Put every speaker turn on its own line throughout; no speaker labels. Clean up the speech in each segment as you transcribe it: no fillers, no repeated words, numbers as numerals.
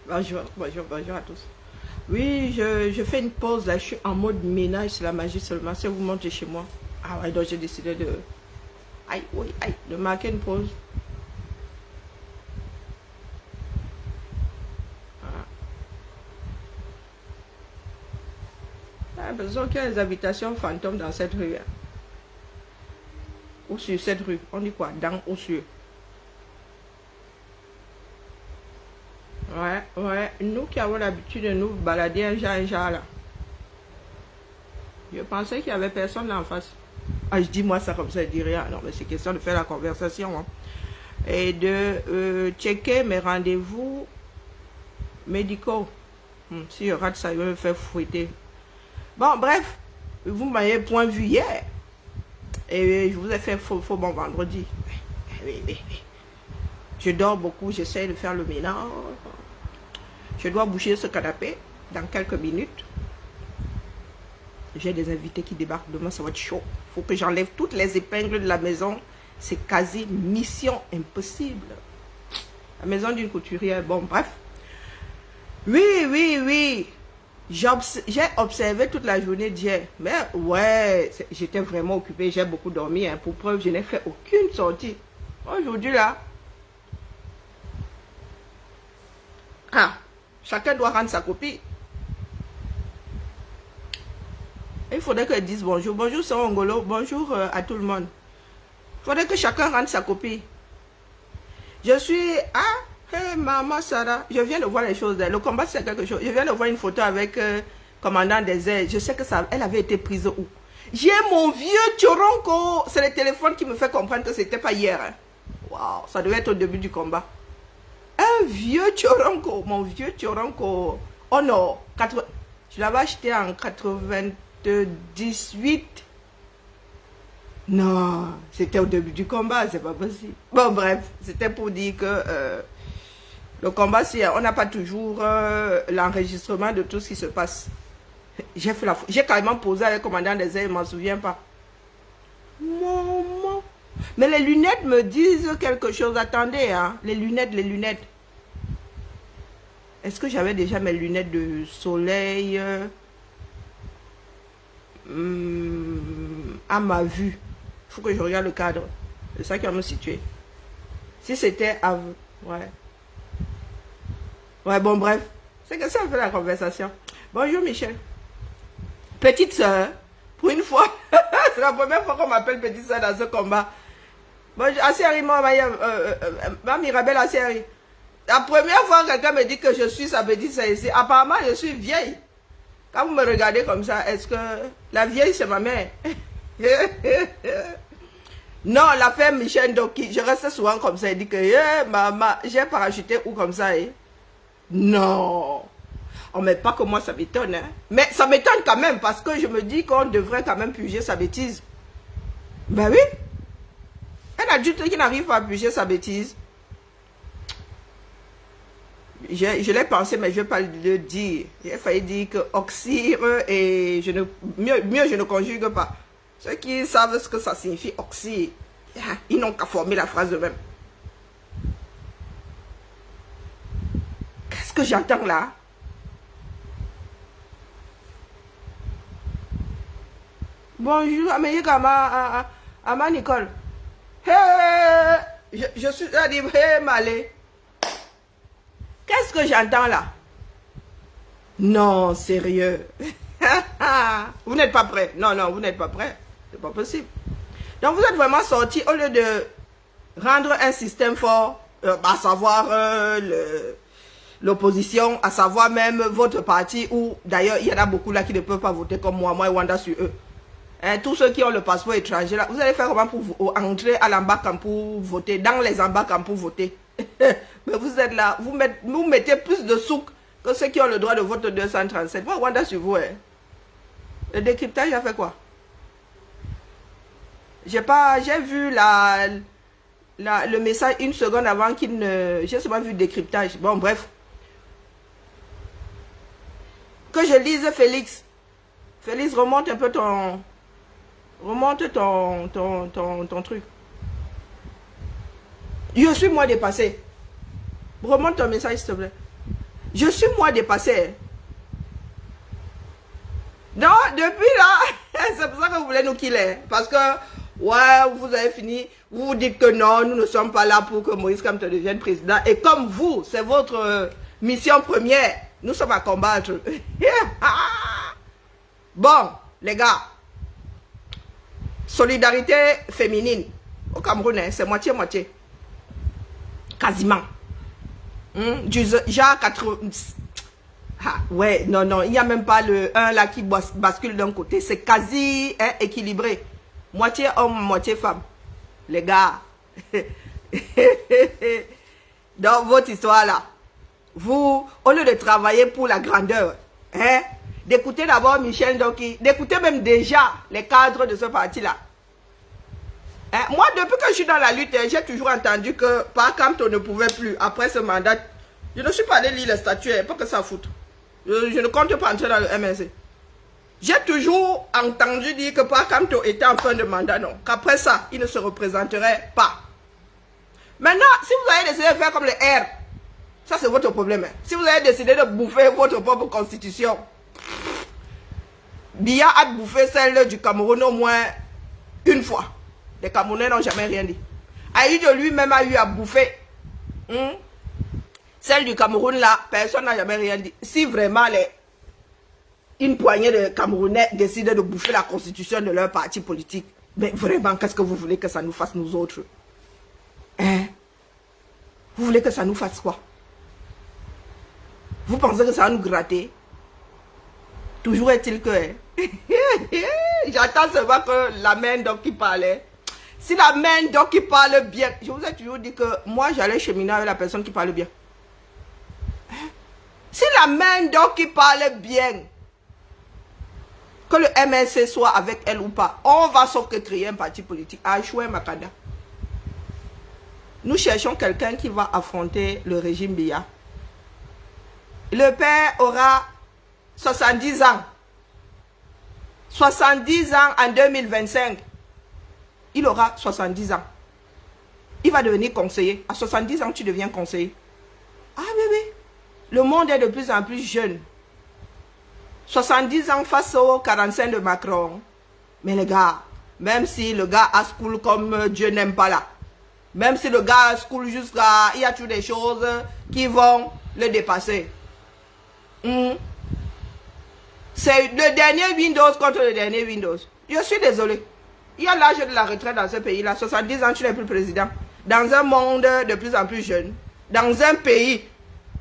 Bonjour, bonjour, bonjour à tous. Oui, je fais une pause là, je suis en mode ménage, c'est la magie seulement. Si vous montez chez moi. Ah ouais, donc j'ai décidé de. Aïe, oui, aïe, de marquer une pause. Voilà. Ah, besoin qu'il y a des habitations fantômes dans cette rue. Hein. Ou sur cette rue. On dit quoi? Dans ou sur. Ouais, ouais. Nous qui avons l'habitude de nous balader un genre là. Je pensais qu'il n'y avait personne là en face. Ah, je dis moi ça comme ça, je dis rien. Non, mais c'est question de faire la conversation. Hein. Et de checker mes rendez-vous médicaux. Si je rate ça, il va me faire fouetter. Bon, bref, vous m'avez point vu hier. Et je vous ai fait faux bon vendredi. Oui, oui, oui. Je dors beaucoup, j'essaie de faire le ménage. Je dois bouger ce canapé dans quelques minutes. J'ai des invités qui débarquent demain, ça va être chaud. Il faut que j'enlève toutes les épingles de la maison. C'est quasi mission impossible. La maison d'une couturière, bon, bref. Oui, oui, oui. J'ai observé toute la journée d'hier. Mais ouais, j'étais vraiment occupée. J'ai beaucoup dormi. Hein. Pour preuve, je n'ai fait aucune sortie. Aujourd'hui, là. Ah, chacun doit rendre sa copie. Il faudrait qu'elle dise bonjour. Bonjour, c'est Ongolo. Bonjour à tout le monde. Il faudrait que chacun rende sa copie. Je suis... Ah, hey, maman Sarah. Je viens de voir les choses. Le combat, c'est quelque chose. Je viens de voir une photo avec commandant des airs. Je sais que ça, elle avait été prise où? J'ai mon vieux Tchoronko. C'est le téléphone qui me fait comprendre que c'était pas hier. Hein. Waouh, ça devait être au début du combat. Un vieux Tchoronko. Mon vieux Tchoronko. Oh non. Je l'avais acheté en 98. Non, c'était au début du combat, c'est pas possible. Bon, bref, c'était pour dire que le combat, on n'a pas toujours l'enregistrement de tout ce qui se passe. J'ai carrément posé avec le commandant des airs, je ne m'en souviens pas. Maman. Mais les lunettes me disent quelque chose. Attendez, hein. Les lunettes, les lunettes. Est-ce que j'avais déjà mes lunettes de soleil à ma vue? Il faut que je regarde le cadre. C'est ça qui va me situer. Si c'était à vous. Ouais. Ouais, bon, bref. C'est que ça fait la conversation. Bonjour, Michel. Petite soeur. Pour une fois. C'est la première fois qu'on m'appelle petite soeur dans ce combat. Bonjour, Asiari, ma Mirabelle Asiari. La première fois que quelqu'un me dit que je suis sa petite soeur ici, apparemment, je suis vieille. Quand vous me regardez comme ça, est-ce que la vieille, c'est ma mère? Non, l'affaire Michel Doki, je reste souvent comme ça. Il dit que maman, j'ai parachuté ou comme ça. Non. Oh, mais pas que moi, ça m'étonne. Hein. Mais ça m'étonne quand même parce que je me dis qu'on devrait quand même puger sa bêtise. Ben oui. Un adulte qui n'arrive pas à puger sa bêtise. Je l'ai pensé, mais je ne vais pas le dire. J'ai failli dire que oxyre et mieux je ne conjugue pas. Ceux qui savent ce que ça signifie oxyre, ils n'ont qu'à former la phrase eux-mêmes. Qu'est-ce que j'entends là? Bonjour, Ama Nicole. Hey, je suis là, dit, hey, Malé. Qu'est-ce que j'entends là? Non, sérieux. Vous n'êtes pas prêt. Non, non, vous n'êtes pas prêt. C'est pas possible. Donc vous êtes vraiment sorti au lieu de rendre un système fort, à savoir l'opposition, à savoir même votre parti, où d'ailleurs il y en a beaucoup là qui ne peuvent pas voter comme moi et Wanda sur eux. Hein, tous ceux qui ont le passeport étranger là, vous allez faire comment pour entrer à l'embarquement pour voter, dans les embarquements pour voter? Mais vous êtes là, vous mettez plus de souk que ceux qui ont le droit de vote 237. Moi, Wanda sur vous, hein. Le décryptage a fait quoi? J'ai vu le message une seconde avant qu'il ne... J'ai seulement vu le décryptage. Bon, bref. Que je lise Félix. Félix, remonte un peu ton... Remonte ton truc. Je suis moi dépassé. Remonte ton message, s'il te plaît. Je suis moi dépassé. Non, depuis là, c'est pour ça que vous voulez nous killer. Parce que, ouais, vous avez fini, vous dites que non, nous ne sommes pas là pour que Moïse Kamto devienne président. Et comme vous, c'est votre mission première, nous sommes à combattre. Bon, les gars, solidarité féminine au Cameroun, hein, c'est moitié-moitié. Quasiment. Du genre 80... Ah, ouais, non, non, il n'y a même pas le 1 là qui bascule d'un côté. C'est quasi équilibré. Moitié homme, moitié femme. Les gars. Dans votre histoire là, vous, au lieu de travailler pour la grandeur, d'écouter d'abord Michel Ndoki, d'écouter même déjà les cadres de ce parti-là. Moi, depuis que je suis dans la lutte, j'ai toujours entendu que par Kamto ne pouvait plus, après ce mandat, je ne suis pas allé lire les statuts, pas que ça foute. Je ne compte pas entrer dans le MNC. J'ai toujours entendu dire que par Kamto était en fin de mandat, non. Qu'après ça, il ne se représenterait pas. Maintenant, si vous avez décidé de faire comme le R, ça c'est votre problème. Si vous avez décidé de bouffer votre propre constitution, Biya a bouffé celle du Cameroun au moins une fois. Les Camerounais n'ont jamais rien dit. Aïe lui-même a eu à bouffer. Celle du Cameroun là, personne n'a jamais rien dit. Si vraiment une poignée de Camerounais décident de bouffer la constitution de leur parti politique, mais vraiment, qu'est-ce que vous voulez que ça nous fasse nous autres? Vous voulez que ça nous fasse quoi? Vous pensez que ça va nous gratter? Toujours est-il que... J'attends seulement que la main d'homme qui parlait. Si la main d'homme qui parle bien... Je vous ai toujours dit que moi, j'allais cheminer avec la personne qui parle bien. Si la main d'homme qui parle bien, que le MNC soit avec elle ou pas, on va sauf que créer un parti politique. À Choué Makanda. Nous cherchons quelqu'un qui va affronter le régime Biya. Le père aura 70 ans. 70 ans en 2025. Il aura 70 ans. Il va devenir conseiller. À 70 ans, tu deviens conseiller. Ah oui, oui. Le monde est de plus en plus jeune. 70 ans face aux 45 de Macron. Mais les gars, même si le gars a school comme Dieu n'aime pas là, même si le gars a school jusqu'à... Il y a toutes des choses qui vont le dépasser. C'est le dernier Windows contre le dernier Windows. Je suis désolé. Il y a l'âge de la retraite dans ce pays-là. 70 ans, tu n'es plus président. Dans un monde de plus en plus jeune. Dans un pays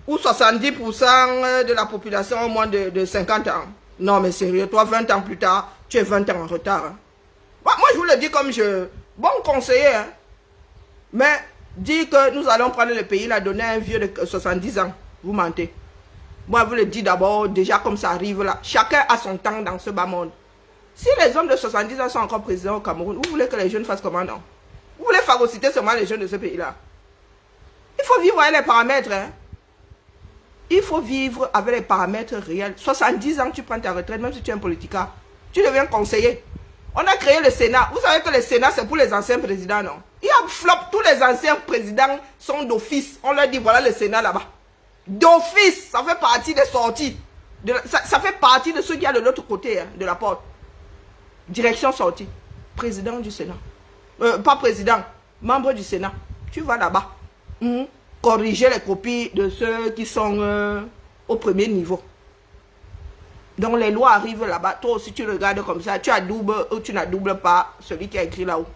où 70% de la population a moins de 50 ans. Non, mais sérieux, toi, 20 ans plus tard, tu es 20 ans en retard. Moi, je vous le dis comme je... Bon conseiller, hein. Mais dire que nous allons prendre le pays, là, donner à un vieux de 70 ans, vous mentez. Moi, je vous le dis d'abord, déjà comme ça arrive là. Chacun a son temps dans ce bas monde. Si les hommes de 70 ans sont encore présidents au Cameroun, vous voulez que les jeunes fassent comment, non? Vous voulez phagocyter seulement les jeunes de ce pays-là? Il faut vivre avec les paramètres, hein. Il faut vivre avec les paramètres réels. 70 ans, tu prends ta retraite, même si tu es un politicien. Tu deviens conseiller. On a créé le Sénat. Vous savez que le Sénat, c'est pour les anciens présidents, non? Il y a flop, tous les anciens présidents sont d'office. On leur dit, voilà le Sénat là-bas. D'office, ça fait partie des sorties. Ça fait partie de ceux qui y a de l'autre côté hein, de la porte. Direction sortie. Président du Sénat. Pas président, membre du Sénat. Tu vas là-bas. Corriger les copies de ceux qui sont au premier niveau. Donc les lois arrivent là-bas. Toi aussi tu regardes comme ça. Tu adoubles ou tu n'adoubles pas celui qui a écrit là-haut.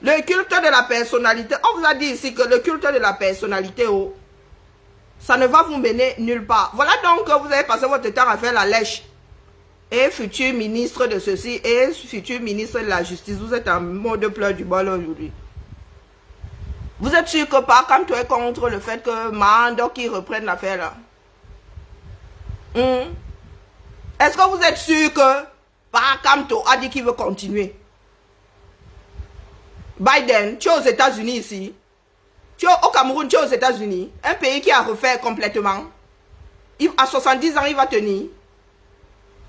Le culte de la personnalité. On vous a dit ici que le culte de la personnalité, ça ne va vous mener nulle part. Voilà donc que vous avez passé votre temps à faire la lèche. Et futur ministre de ceci et futur ministre de la justice. Vous êtes en mode pleurs du bol aujourd'hui. Vous êtes sûr que par quand tu es contre le fait que Mando qui reprenne l'affaire là? Est-ce que vous êtes sûr que par Kamto a dit qu'il veut continuer? Biden, tu es aux États-Unis ici. Tu es au Cameroun, tu es aux États-Unis. Un pays qui a refait complètement. À 70 ans, il va tenir.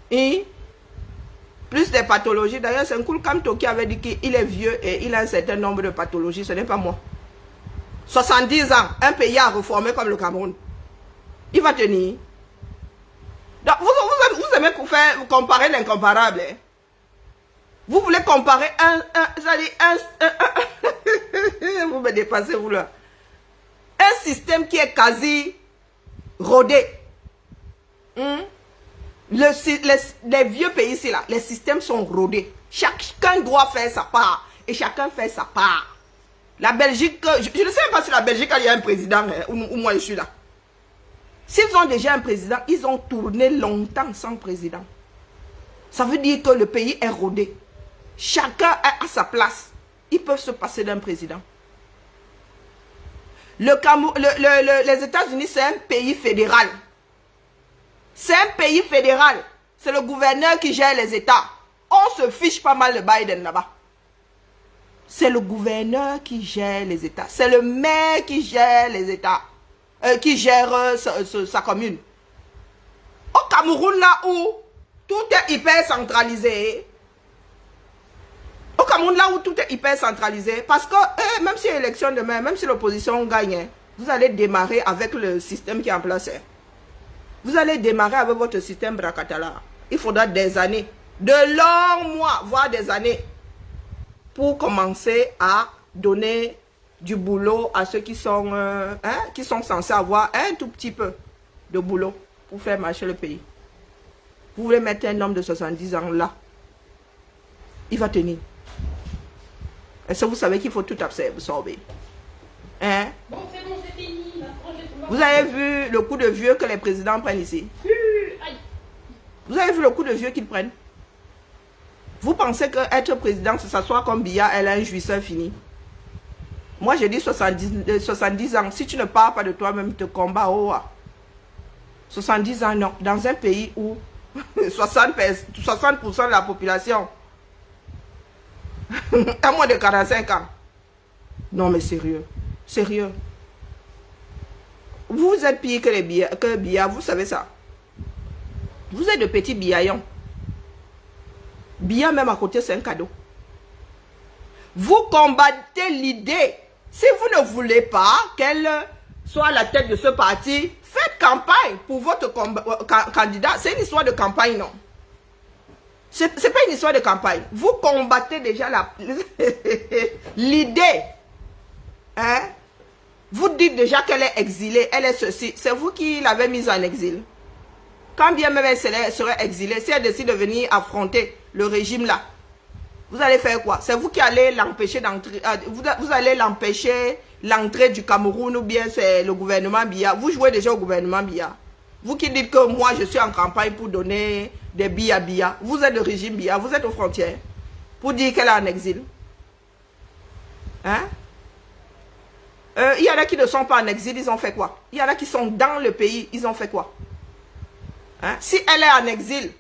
Et plus des pathologies. D'ailleurs, c'est un cool Kamto qui avait dit qu'il est vieux et il a un certain nombre de pathologies. Ce n'est pas moi. 70 ans, un pays à reformer comme le Cameroun. Il va tenir. Donc, vous aimez faire comparer l'incomparable. Hein? Vous voulez comparer vous me dépassez, vous là. Un système qui est quasi rodé. Les vieux pays ici, là, les systèmes sont rodés. Chacun doit faire sa part. Et chacun fait sa part. La Belgique, je ne sais pas si la Belgique a un président, ou moi je suis là. S'ils ont déjà un président, ils ont tourné longtemps sans président. Ça veut dire que le pays est rodé. Chacun est à sa place. Ils peuvent se passer d'un président. Les États-Unis, c'est un pays fédéral. C'est un pays fédéral. C'est le gouverneur qui gère les États. On se fiche pas mal de Biden là-bas. C'est le gouverneur qui gère les États. C'est le maire qui gère les États. Qui gère sa commune. Au Cameroun, là où tout est hyper centralisé. Au Cameroun, là où tout est hyper centralisé. Parce que même si l'élection demain, même si l'opposition gagne, vous allez démarrer avec le système qui est en place. Vous allez démarrer avec votre système Bracatala. Il faudra des années. De longs mois, voire des années. Pour commencer à donner du boulot à ceux qui sont censés avoir un tout petit peu de boulot pour faire marcher le pays. Vous voulez mettre un homme de 70 ans là, il va tenir. Est-ce que vous savez qu'il faut tout absorber? Hein?
Bon, c'est bon, c'est fini.
Vous avez vu le coup de vieux que les présidents prennent ici? Vous avez vu le coup de vieux qu'ils prennent? Vous pensez qu'être président, c'est s'asseoir comme Biya, elle a un jouisseur fini? Moi, j'ai dit 70 ans. Si tu ne parles pas de toi-même, te combat, 70 ans, non. Dans un pays où 60% de la population a moins de 45 ans. Non, mais sérieux. Sérieux. Vous êtes pire que Biya, vous savez ça. Vous êtes de petits biaillons. Biya, même à côté, c'est un cadeau. Vous combattez l'idée. Si vous ne voulez pas qu'elle soit à la tête de ce parti, faites campagne pour votre candidat. C'est une histoire de campagne, non? C'est pas une histoire de campagne. Vous combattez déjà l'idée. Hein? Vous dites déjà qu'elle est exilée, elle est ceci. C'est vous qui l'avez mise en exil. Quand bien même elle serait exilée, si elle décide de venir affronter le régime là, vous allez faire quoi? C'est vous qui allez l'empêcher d'entrer. Vous allez l'empêcher l'entrée du Cameroun ou bien c'est le gouvernement Biya. Vous jouez déjà au gouvernement Biya. Vous qui dites que moi je suis en campagne pour donner des billes à Biya. Vous êtes le régime Biya, vous êtes aux frontières. Pour dire qu'elle est en exil. Hein? Il y en a qui ne sont pas en exil, ils ont fait quoi? Il y en a qui sont dans le pays, ils ont fait quoi? Hein? Si elle est en exil,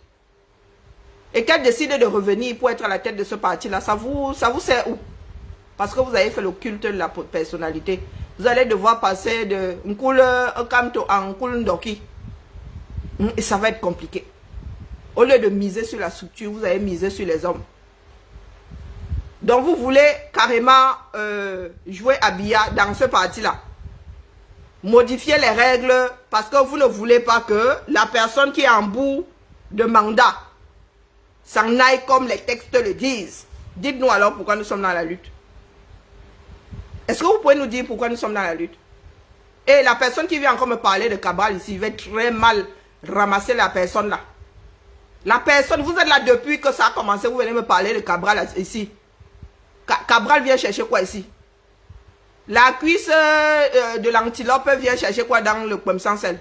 et qu'elle décide de revenir pour être à la tête de ce parti-là, ça vous sert où? Parce que vous avez fait le culte de la personnalité. Vous allez devoir passer de Nkul Kamto à Nkul Ndoki. Et ça va être compliqué. Au lieu de miser sur la structure, vous allez miser sur les hommes. Donc vous voulez carrément jouer à Biya dans ce parti-là. Modifier les règles parce que vous ne voulez pas que la personne qui est en bout de mandat s'en aille comme les textes le disent. Dites-nous alors pourquoi nous sommes dans la lutte. Est-ce que vous pouvez nous dire pourquoi nous sommes dans la lutte? Et la personne qui vient encore me parler de Cabral ici, va très mal ramasser la personne là. La personne, vous êtes là depuis que ça a commencé, vous venez me parler de Cabral ici. Cabral vient chercher quoi ici? La cuisse de l'antilope vient chercher quoi dans le pomme sans sel?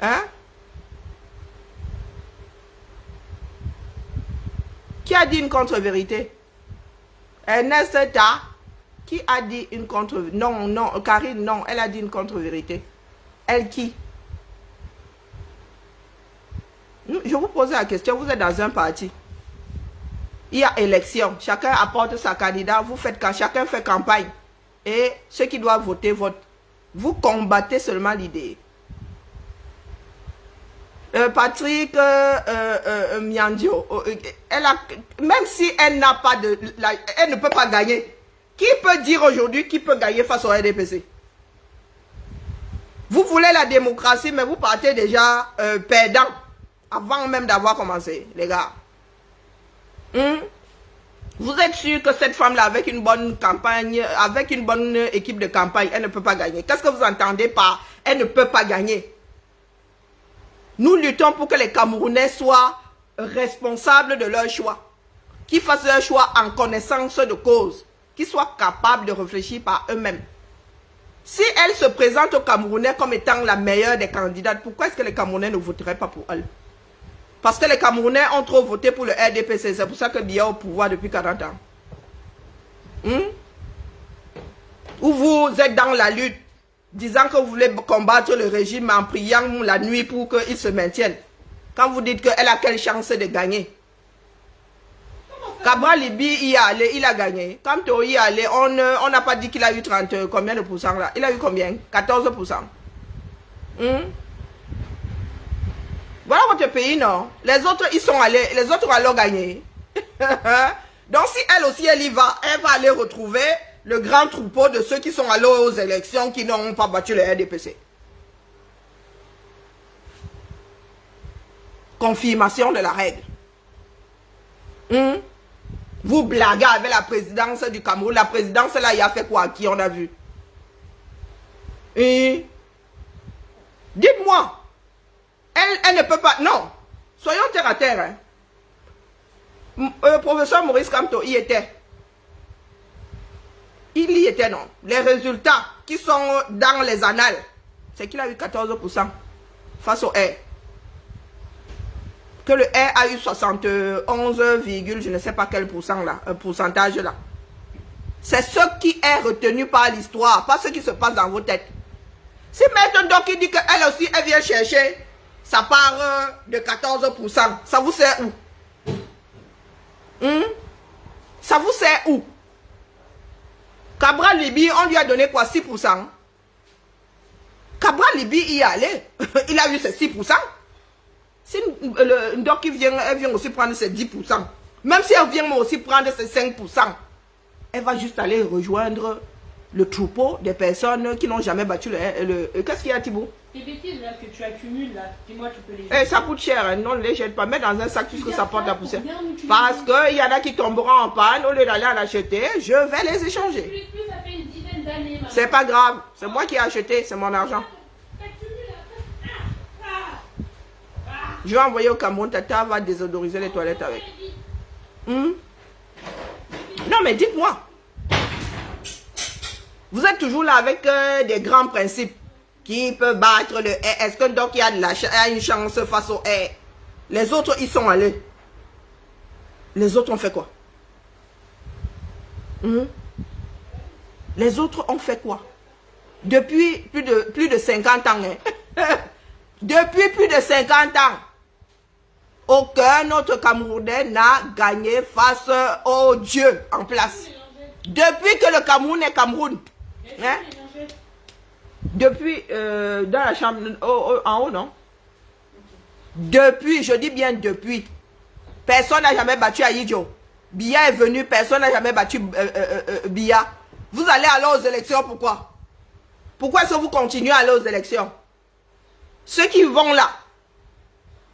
Hein? Qui a dit une contre-vérité? Ernest Ta, qui a dit une contre-vérité? Non, non, Karine, non, elle a dit une contre-vérité. Elle qui? Je vous pose la question, vous êtes dans un parti. Il y a élection, chacun apporte sa candidate, vous faites quand chacun fait campagne. Et ceux qui doivent voter, votent. Vous combattez seulement l'idée. Patrick Miandio, même si elle n'a pas elle ne peut pas gagner. Qui peut dire aujourd'hui qui peut gagner face au RDPC? Vous voulez la démocratie, mais vous partez déjà perdant avant même d'avoir commencé, les gars. Vous êtes sûr que cette femme-là, avec une bonne campagne, avec une bonne équipe de campagne, elle ne peut pas gagner? Qu'est-ce que vous entendez par « elle ne peut pas gagner » ? Nous luttons pour que les Camerounais soient responsables de leur choix, qu'ils fassent leur choix en connaissance de cause, qu'ils soient capables de réfléchir par eux-mêmes. Si elle se présente aux Camerounais comme étant la meilleure des candidates, pourquoi est-ce que les Camerounais ne voteraient pas pour elle? Parce que les Camerounais ont trop voté pour le RDPC. C'est pour ça que Biya est au pouvoir depuis 40 ans. Ou vous êtes dans la lutte, disant que vous voulez combattre le régime en priant la nuit pour qu'il se maintienne. Quand vous dites qu'elle a quelle chance de gagner? Cabral Libi y est allé, il a gagné. Quand Tori y est allé, on n'a pas dit qu'il a eu 30, combien de pourcents là? Il a eu combien? 14%. Voilà votre pays, non? Les autres, ils sont allés, les autres ont alors gagné. Donc si elle aussi, elle y va, elle va aller retrouver le grand troupeau de ceux qui sont allés aux élections qui n'ont pas battu le RDPC. Confirmation de la règle. Vous blaguez avec la présidence du Cameroun. La présidence là, il a fait quoi? Qui on a vu? Dites-moi. Elle ne peut pas... Non. Soyons terre à terre. Le professeur Maurice Kamto y était. Il y était, non. Les résultats qui sont dans les annales, c'est qu'il a eu 14% face au R. Que le R a eu 71, je ne sais pas quel pourcentage là. C'est ce qui est retenu par l'histoire, pas ce qui se passe dans vos têtes. Si maintenant qui dit qu'elle aussi, elle vient chercher sa part de 14%, ça vous sert où? Ça vous sert où? Cabral Libi, on lui a donné quoi? 6%. Cabral Libi y est allé. Il a eu ses 6%. Si le Ndoki vient, elle vient aussi prendre ses 10%. Même si elle vient aussi prendre ses 5%, elle va juste aller rejoindre le troupeau des personnes qui n'ont jamais battu le qu'est-ce qu'il y a, Thibaut? Les bêtises là que tu accumules là, dis-moi, tu peux les jeter. Ça coûte cher, hein? Non, ne les jette pas. Mets dans un sac puisque ça porte la poussière. Parce qu'il y en a qui tomberont en panne, au lieu d'aller en acheter, je vais les échanger. Ça fait une dizaine d'années. C'est pas grave, c'est moi qui ai acheté, c'est mon argent. Je vais envoyer au Cameroun, Tata va désodoriser les toilettes avec. Non, mais dites-moi. Vous êtes toujours là avec des grands principes. Qui peut battre le R? Est-ce que donc il y a une chance face au R? Les autres, ils sont allés. Les autres ont fait quoi? Les autres ont fait quoi? Depuis plus de 50 ans. Depuis plus de 50 ans. Aucun autre Camerounais n'a gagné face au Dieu en place. Depuis que le Cameroun est Cameroun. Depuis, dans la chambre, en haut, non? Depuis, je dis bien depuis. Personne n'a jamais battu Aïdjo. Biya est venu, personne n'a jamais battu Biya. Vous allez aller aux élections, pourquoi? Pourquoi est-ce que vous continuez à aller aux élections? Ceux qui vont là,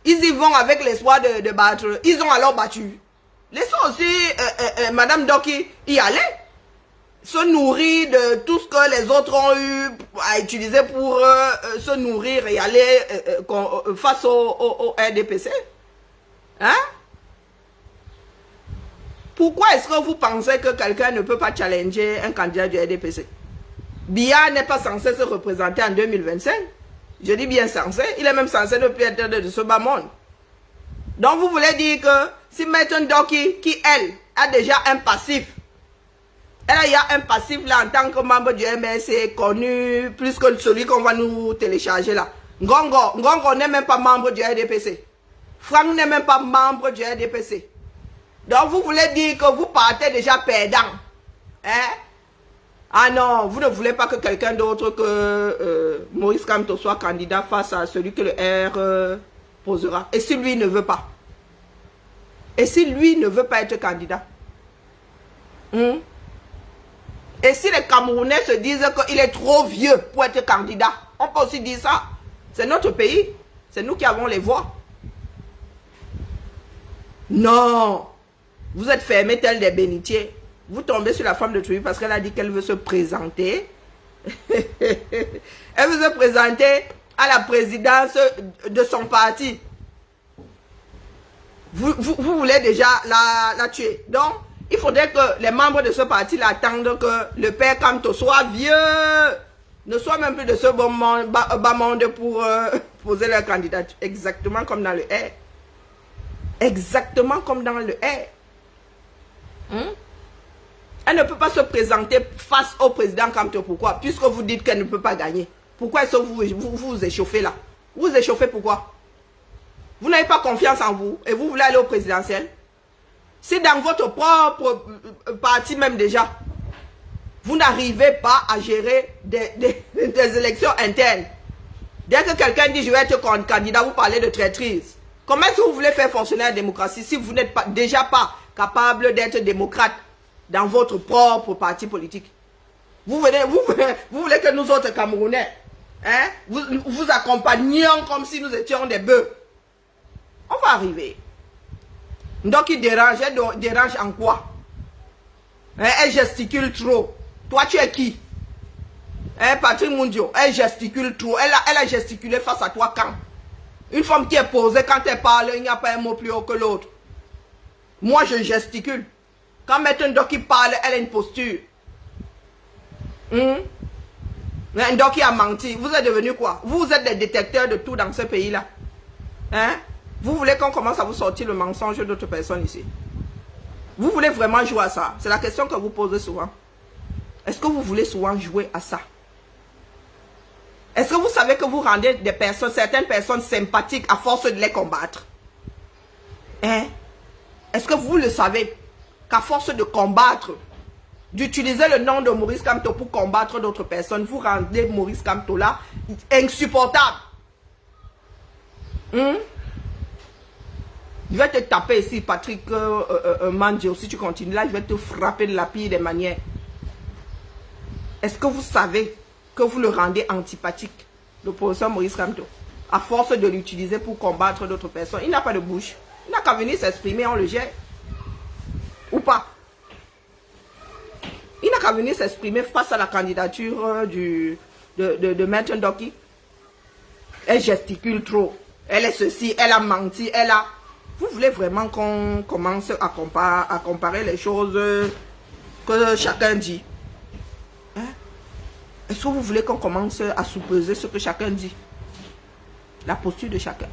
ils y vont avec l'espoir de battre. Ils ont alors battu. Laissons aussi Madame Doki y aller. Se nourrir de tout ce que les autres ont eu à utiliser pour se nourrir et aller face au RDPC. Hein? Pourquoi est-ce que vous pensez que quelqu'un ne peut pas challenger un candidat du RDPC? Biya n'est pas censé se représenter en 2025. Je dis bien censé. Il est même censé ne plus être de ce bas monde. Donc vous voulez dire que si Maître Doki, qui elle, a déjà un passif, elle a un passif là en tant que membre du MRC connu plus que celui qu'on va nous télécharger là. Ngongo n'est même pas membre du RDPC. Franck n'est même pas membre du RDPC. Donc vous voulez dire que vous partez déjà perdant. Hein? Ah non, vous ne voulez pas que quelqu'un d'autre que Maurice Kamto soit candidat face à celui que le R posera. Et si lui ne veut pas? Et si lui ne veut pas être candidat? Et si les Camerounais se disent qu'il est trop vieux pour être candidat, on peut aussi dire ça. C'est notre pays. C'est nous qui avons les voix. Non. Vous êtes fermés tels des bénitiers. Vous tombez sur la femme de Trouille parce qu'elle a dit qu'elle veut se présenter. Elle veut se présenter à la présidence de son parti. Vous voulez déjà la tuer. Donc, il faudrait que les membres de ce parti attendent que le père Kamto soit vieux. Ne soit même plus de ce bas monde pour poser leur candidature. Exactement comme dans le R. Exactement comme dans le R. Elle ne peut pas se présenter face au président Kamto. Pourquoi? Puisque vous dites qu'elle ne peut pas gagner. Pourquoi est-ce que vous échauffez là? Vous échauffez pourquoi? Vous n'avez pas confiance en vous et vous voulez aller au présidentiel. Si dans votre propre parti même déjà, vous n'arrivez pas à gérer des élections internes. Dès que quelqu'un dit je vais être candidat, vous parlez de traîtrise. Comment est-ce que vous voulez faire fonctionner la démocratie si vous n'êtes déjà pas capable d'être démocrate dans votre propre parti politique? Vous voulez que nous autres Camerounais, vous accompagnions comme si nous étions des bœufs. On va arriver. Donc il dérange. Elle dérange en quoi? Elle gesticule trop. Toi tu es qui? Patrick Mundio, elle gesticule trop. Elle a gesticulé face à toi quand? Une femme qui est posée, quand elle parle, il n'y a pas un mot plus haut que l'autre. Moi je gesticule. Quand maintenant Ndoki parle, elle a une posture. Ndoki a menti. Vous êtes devenu quoi? Vous êtes des détecteurs de tout dans ce pays-là. Vous voulez qu'on commence à vous sortir le mensonge d'autres personnes ici? Vous voulez vraiment jouer à ça? C'est la question que vous posez souvent. Est-ce que vous voulez souvent jouer à ça? Est-ce que vous savez que vous rendez certaines personnes sympathiques à force de les combattre? Est-ce que vous le savez? Qu'à force de combattre, d'utiliser le nom de Maurice Kamto pour combattre d'autres personnes, vous rendez Maurice Kamto là insupportable. Je vais te taper ici, Patrick Mandio. Si tu continues là, je vais te frapper de la pire des manières. Est-ce que vous savez que vous le rendez antipathique, le professeur Maurice Kamto, à force de l'utiliser pour combattre d'autres personnes? Il n'a pas de bouche. Il n'a qu'à venir s'exprimer, on le gère. Ou pas? Il n'a qu'à venir s'exprimer face à la candidature de Maître Ndoki. Elle gesticule trop. Elle est ceci, elle a menti, elle a... Vous voulez vraiment qu'on commence à comparer les choses que chacun dit? Est-ce que vous voulez qu'on commence à sous-peser ce que chacun dit? La posture de chacun.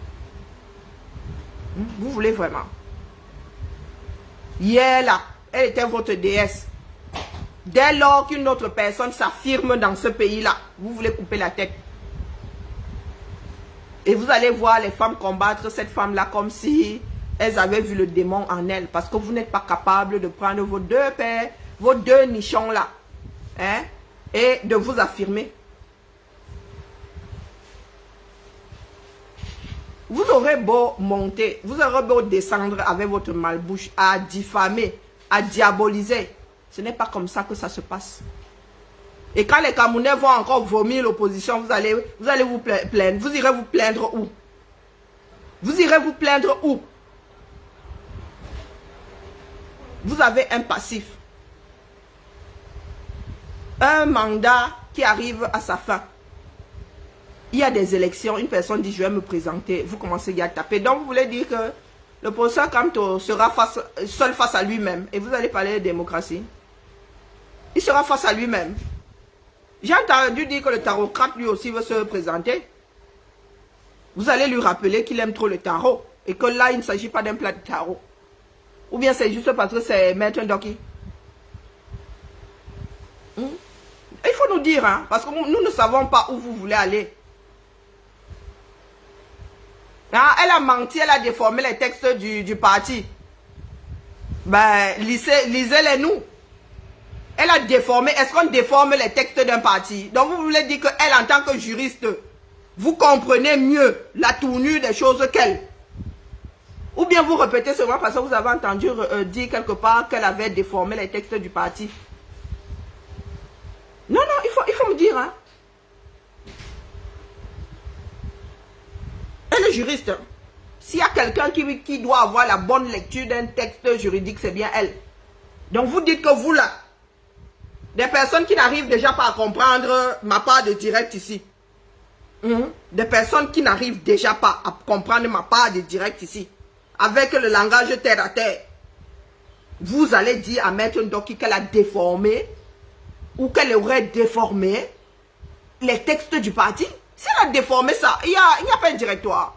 Vous voulez vraiment? Hier là, elle était votre déesse. Dès lors qu'une autre personne s'affirme dans ce pays-là, vous voulez couper la tête. Et vous allez voir les femmes combattre cette femme-là comme si elles avaient vu le démon en elle. Parce que vous n'êtes pas capable de prendre vos deux pères, vos deux nichons-là. Et de vous affirmer. Vous aurez beau monter, vous aurez beau descendre avec votre malbouche à diffamer, à diaboliser. Ce n'est pas comme ça que ça se passe. Et quand les Camerounais vont encore vomir l'opposition, vous allez vous plaindre. Vous irez vous plaindre où? Vous irez vous plaindre où? Vous avez un passif. Un mandat qui arrive à sa fin. Il y a des élections, une personne dit je vais me présenter, vous commencez à taper. Donc vous voulez dire que le professeur Kamto sera seul face à lui-même et vous allez parler de démocratie. Il sera face à lui-même. J'ai entendu dire que le tarotcrate lui aussi veut se présenter. Vous allez lui rappeler qu'il aime trop le tarot et que là il ne s'agit pas d'un plat de tarot. Ou bien c'est juste parce que c'est Maître Ndoki. Il faut nous dire, parce que nous ne savons pas où vous voulez aller. Elle a menti, elle a déformé les textes du parti. Ben, lisez-les nous. Elle a déformé. Est-ce qu'on déforme les textes d'un parti? Donc vous voulez dire qu'elle, en tant que juriste, vous comprenez mieux la tournure des choses qu'elle? Ou bien vous répétez seulement parce que vous avez entendu dire quelque part qu'elle avait déformé les textes du parti? lire, hein. Elle est juriste. S'il y a quelqu'un qui doit avoir la bonne lecture d'un texte juridique, c'est bien elle. Donc vous dites que vous là, des personnes qui n'arrivent déjà pas à comprendre ma part de direct ici. Des personnes qui n'arrivent déjà pas à comprendre ma part de direct ici. Avec le langage terre à terre. Vous allez dire à Maître Ndoki qu'elle a déformé ou qu'elle aurait déformé les textes du parti. Si elle a déformé ça, il n'y a pas un directoire.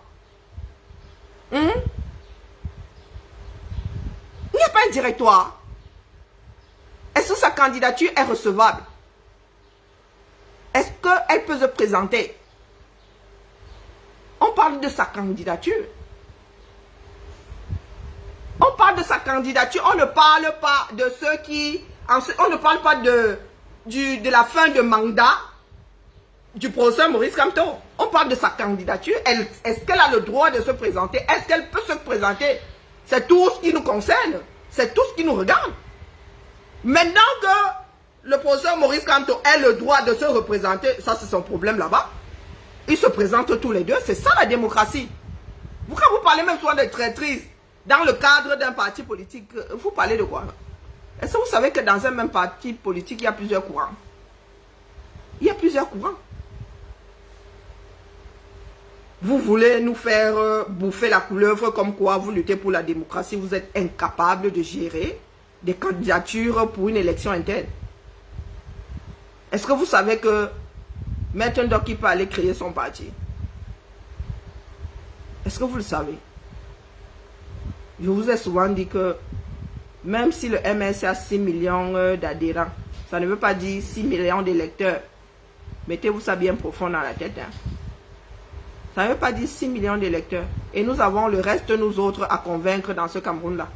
Il n'y a pas un directoire. Est-ce que sa candidature est recevable? Est-ce qu'elle peut se présenter? On parle de sa candidature. On parle de sa candidature. On ne parle pas de ceux qui... On ne parle pas de la fin de mandat du professeur Maurice Kamto. On parle de sa candidature. Est-ce qu'elle a le droit de se présenter? Est-ce qu'elle peut se présenter? C'est tout ce qui nous concerne. C'est tout ce qui nous regarde. Maintenant que le professeur Maurice Kamto a le droit de se représenter, ça c'est son problème là-bas. Ils se présentent tous les deux. C'est ça la démocratie. Quand vous parlez même souvent de traîtrise dans le cadre d'un parti politique, vous parlez de quoi? Est-ce que vous savez que dans un même parti politique, il y a plusieurs courants? Il y a plusieurs courants. Vous voulez nous faire bouffer la couleuvre comme quoi vous luttez pour la démocratie. Vous êtes incapable de gérer des candidatures pour une élection interne. Est-ce que vous savez que Maître Ndoki peut aller créer son parti? Est-ce que vous le savez? Je vous ai souvent dit que même si le MSC a 6 millions d'adhérents, ça ne veut pas dire 6 millions d'électeurs. Mettez-vous ça bien profond dans la tête. Hein. Ça ne veut pas dire 6 millions d'électeurs. Et nous avons le reste, nous autres, à convaincre dans ce Cameroun-là.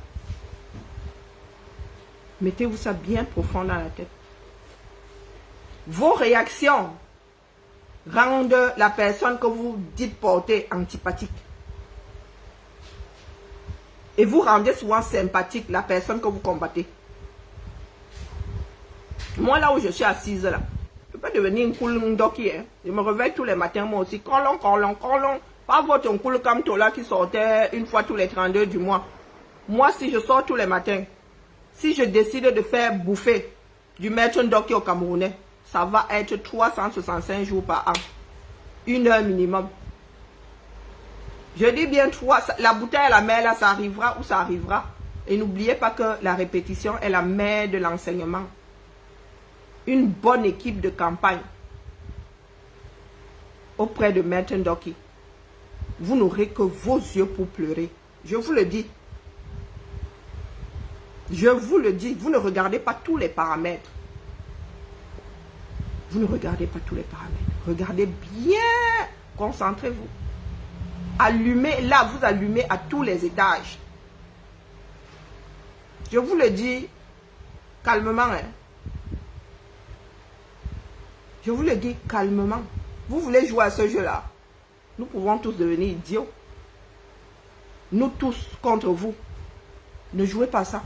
Mettez-vous ça bien profond dans la tête. Vos réactions rendent la personne que vous dites porter antipathique. Et vous rendez souvent sympathique la personne que vous combattez. Moi, là où je suis assise, là, je peux devenir une cool Ndoki. Hein. Je me réveille tous les matins, moi aussi. Colon. Pas votre cool Kamto là qui sortait une fois tous les 32 du mois. Moi, si je sors tous les matins, si je décide de faire bouffer du Maître Ndoki au Camerounais, ça va être 365 jours par an. 1 heure minimum. Je dis bien 3. La bouteille à la mer, là, ça arrivera où ça arrivera. Et n'oubliez pas que la répétition est la mère de l'enseignement. Une bonne équipe de campagne auprès de Maître Ndoki. Vous n'aurez que vos yeux pour pleurer. Je vous le dis. Je vous le dis. Vous ne regardez pas tous les paramètres. Vous ne regardez pas tous les paramètres. Regardez bien. Concentrez-vous. Allumez. Là, vous allumez à tous les étages. Je vous le dis calmement. Hein. Je vous le dis calmement. Vous voulez jouer à ce jeu-là? Nous pouvons tous devenir idiots. Nous tous contre vous. Ne jouez pas ça.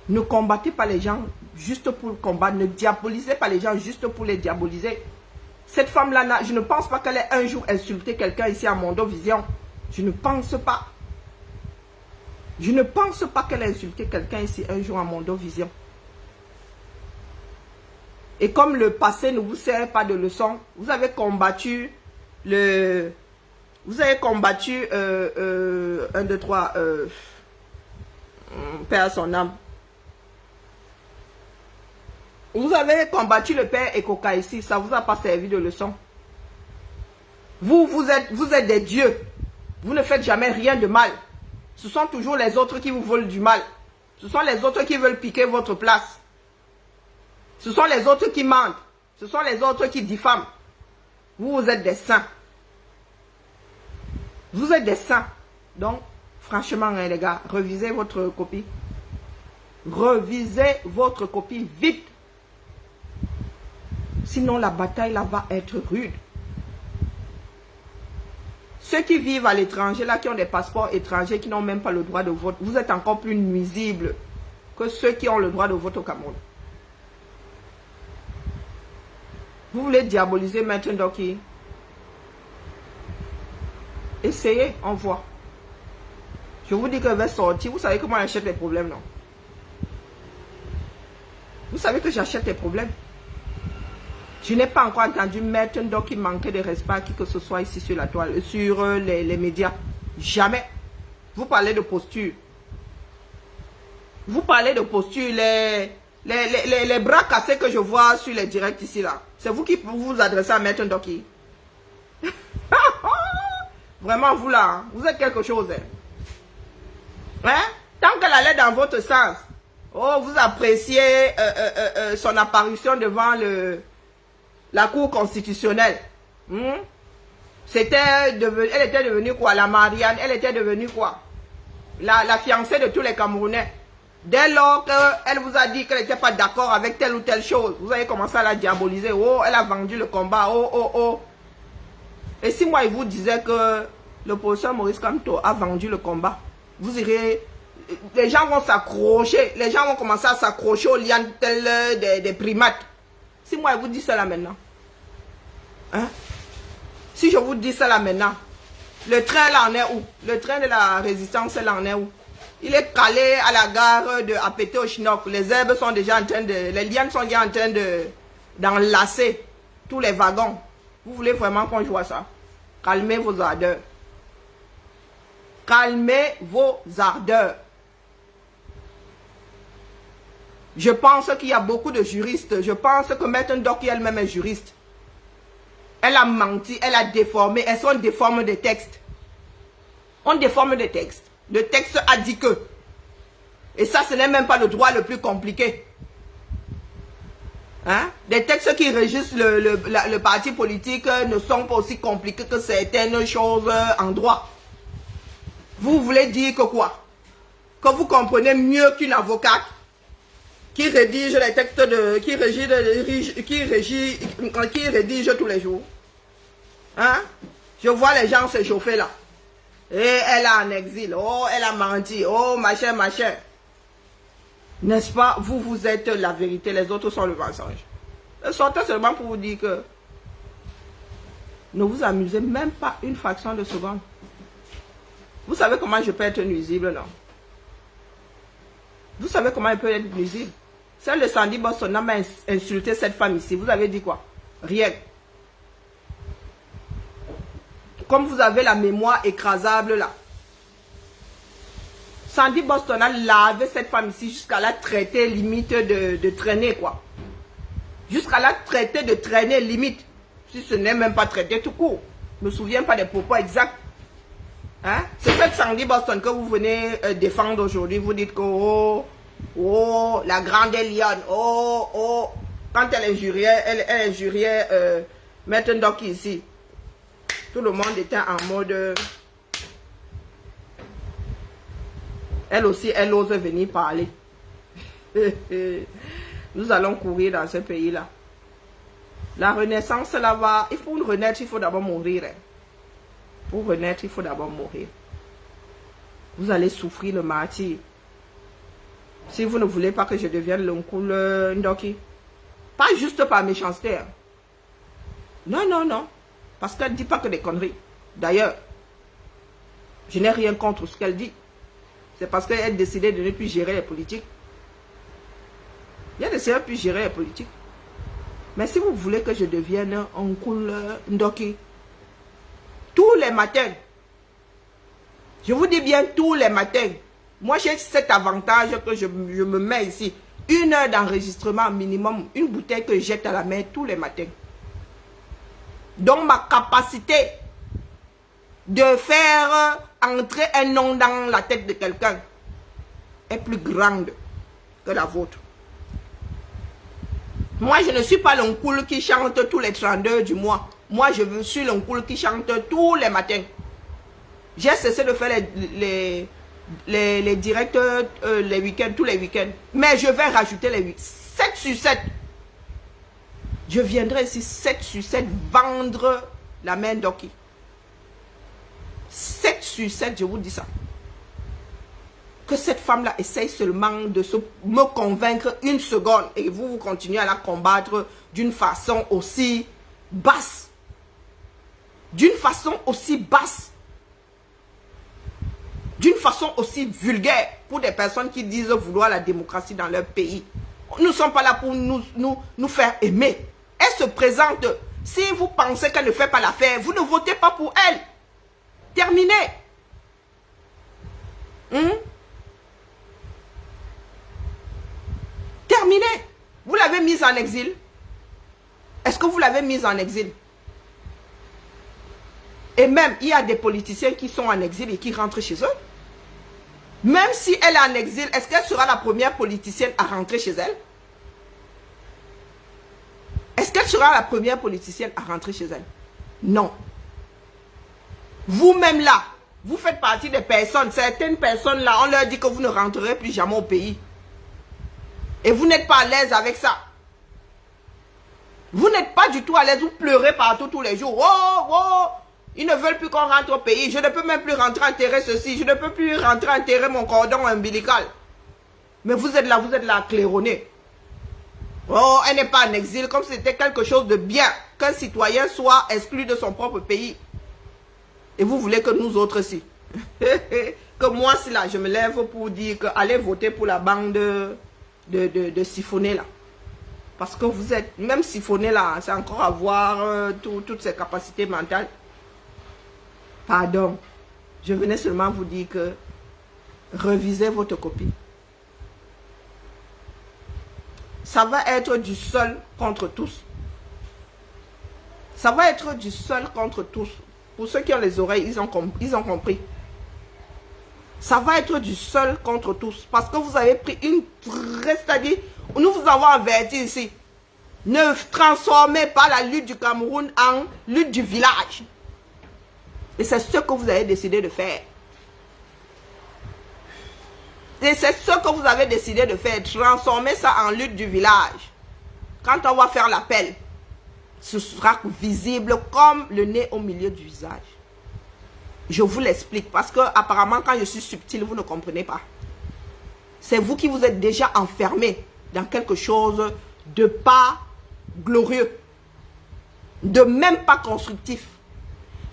Ne combattez pas les gens juste pour le combattre. Ne diabolisez pas les gens juste pour les diaboliser. Cette femme-là, je ne pense pas qu'elle ait un jour insulté quelqu'un ici à Mondo Vision. Je ne pense pas. Je ne pense pas qu'elle ait insulté quelqu'un ici un jour à Mondo Vision. Et comme le passé ne vous sert pas de leçon, vous avez combattu le... Vous avez combattu 1, 2, 3, Père à son âme. Vous avez combattu le père Ekoka ici, ça ne vous a pas servi de leçon. Vous êtes des dieux. Vous ne faites jamais rien de mal. Ce sont toujours les autres qui vous veulent du mal. Ce sont les autres qui veulent piquer votre place. Ce sont les autres qui mentent. Ce sont les autres qui diffament. Vous êtes des saints. Vous êtes des saints. Donc, franchement, hein, les gars, revisez votre copie. Revisez votre copie vite. Sinon, la bataille là va être rude. Ceux qui vivent à l'étranger, là, qui ont des passeports étrangers, qui n'ont même pas le droit de vote, vous êtes encore plus nuisibles que ceux qui ont le droit de vote au Cameroun. Vous voulez diaboliser Maître Ndoki? Essayez, on voit. Je vous dis qu'elle va sortir. Vous savez comment elle achète les problèmes, non? Vous savez que j'achète les problèmes. Je n'ai pas encore entendu Maître Ndoki manquer de respect à qui que ce soit ici sur la toile, sur les médias. Jamais. Vous parlez de posture. Vous parlez de posture. Les bras cassés que je vois sur les directs ici, là. C'est vous qui vous adressez à Maître Ndoki. Vraiment, vous là, hein, vous êtes quelque chose. Hein? Hein? Tant qu'elle allait dans votre sens, oh, vous appréciez son apparition devant la Cour constitutionnelle. Elle était devenue quoi? La Marianne, elle était devenue quoi? La fiancée de tous les Camerounais. Dès lors qu'elle vous a dit qu'elle n'était pas d'accord avec telle ou telle chose, vous avez commencé à la diaboliser. Oh, elle a vendu le combat. Oh, oh, oh. Et si moi, il vous disait que le professeur Maurice Kamto a vendu le combat, vous irez... Les gens vont s'accrocher. Les gens vont commencer à s'accrocher aux lianes telles des primates. Si moi, je vous dis ça là maintenant. Hein? Si je vous dis ça là maintenant. Le train là en est où? Le train de la résistance là en est où? Il est calé à la gare de Apété au Chinook. Les herbes sont déjà en train de... Les lianes sont déjà en train d'enlacer tous les wagons. Vous voulez vraiment qu'on joue à ça? Calmez vos ardeurs. Calmez vos ardeurs. Je pense qu'il y a beaucoup de juristes. Je pense que Maître Ndoki elle-même est juriste. Elle a menti, elle a déformé. Elles sont déforme des textes. On déforme des textes. Le texte a dit que. Et ça, ce n'est même pas le droit le plus compliqué. Hein? Des textes qui régissent le parti politique ne sont pas aussi compliqués que certaines choses en droit. Vous voulez dire que quoi? Que vous comprenez mieux qu'une avocate qui rédige les textes qui rédige tous les jours. Hein? Je vois les gens se chauffer là. Et elle est en exil. Oh, elle a menti. Oh, machin, machin. N'est-ce pas? Vous êtes la vérité. Les autres sont le mensonge. Sortez seulement pour vous dire que ne vous amusez même pas une fraction de seconde. Vous savez comment je peux être nuisible, non? Vous savez comment elle peut être nuisible? Celle de Sandy Boston m'a insulté cette femme ici. Vous avez dit quoi? Rien. Comme vous avez la mémoire écrasable là. Sandy Boston a lavé cette femme ici jusqu'à la traiter limite de traîner quoi. Jusqu'à la traiter de traîner limite. Si ce n'est même pas traité tout court. Je ne me souviens pas des propos exacts. Hein? C'est cette Sandy Boston que vous venez défendre aujourd'hui. Vous dites que oh, oh, la grande lionne. Oh, oh. Quand elle injuriait Maître Ndoki ici. Tout le monde était en mode... Elle aussi, elle ose venir parler. Nous allons courir dans ce pays-là. La renaissance là-bas, pour renaître, il faut d'abord mourir. Hein. Pour renaître, il faut d'abord mourir. Vous allez souffrir le martyre. Si vous ne voulez pas que je devienne l'oncle Ndoki. Pas juste par méchanceté. Hein. Non, non, non. Parce qu'elle ne dit pas que des conneries. D'ailleurs, je n'ai rien contre ce qu'elle dit. C'est parce qu'elle a décidé de ne plus gérer les politiques. Il a décidé de ne plus gérer les politiques. Mais si vous voulez que je devienne oncle Ndoki, tous les matins, je vous dis bien tous les matins, moi j'ai cet avantage que je me mets ici, 1 heure d'enregistrement minimum, une bouteille que je jette à la mer tous les matins. Donc ma capacité de faire entrer un nom dans la tête de quelqu'un est plus grande que la vôtre. Moi, je ne suis pas l'oncle qui chante tous les 32 du mois. Moi, je suis l'oncle qui chante tous les matins. J'ai cessé de faire les directs les week-ends, tous les week-ends. Mais je vais rajouter les 7 sur 7. Je viendrai ici 7 sur 7 vendre la main Ndoki. 7 sur 7, je vous dis ça. que cette femme-là essaye seulement de me convaincre une seconde et vous continuez à la combattre d'une façon aussi basse. D'une façon aussi basse. D'une façon aussi vulgaire pour des personnes qui disent vouloir la démocratie dans leur pays. Nous ne sommes pas là pour nous faire aimer. Elle se présente. Si vous pensez qu'elle ne fait pas l'affaire, vous ne votez pas pour elle. Terminé. Terminé. Vous l'avez mise en exil. Est-ce que vous l'avez mise en exil? Et même, il y a des politiciens qui sont en exil et qui rentrent chez eux. Même si elle est en exil, est-ce qu'elle sera la première politicienne à rentrer chez elle? Est-ce qu'elle sera la première politicienne à rentrer chez elle? Non. Vous-même là, vous faites partie des personnes, certaines personnes là, on leur dit que vous ne rentrerez plus jamais au pays. Et vous n'êtes pas à l'aise avec ça. Vous n'êtes pas du tout à l'aise, vous pleurez partout tous les jours. Oh, oh, ils ne veulent plus qu'on rentre au pays. Je ne peux même plus rentrer enterrer ceci. Je ne peux plus rentrer enterrer mon cordon ombilical. Mais vous êtes là claironné. Oh, elle n'est pas en exil, comme si c'était quelque chose de bien qu'un citoyen soit exclu de son propre pays. Et vous voulez que nous autres, si. Que moi, si là, je me lève pour dire que allez voter pour la bande de siphonner là. Parce que vous êtes, même siphonné là, c'est encore avoir toutes ses capacités mentales. Pardon. Je venais seulement vous dire que revisez votre copie. Ça va être du seul contre tous. Ça va être du seul contre tous. Pour ceux qui ont les oreilles, ils ont compris. Ça va être du seul contre tous. Parce que vous avez pris une très... C'est-à-dire, nous vous avons averti ici. Ne transformez pas la lutte du Cameroun en lutte du village. Et c'est ce que vous avez décidé de faire. Et c'est ce que vous avez décidé de faire. Transformer ça en lutte du village. Quand on va faire l'appel, ce sera visible comme le nez au milieu du visage. Je vous l'explique parce que apparemment quand je suis subtil, vous ne comprenez pas. C'est vous qui vous êtes déjà enfermé dans quelque chose de pas glorieux, de même pas constructif.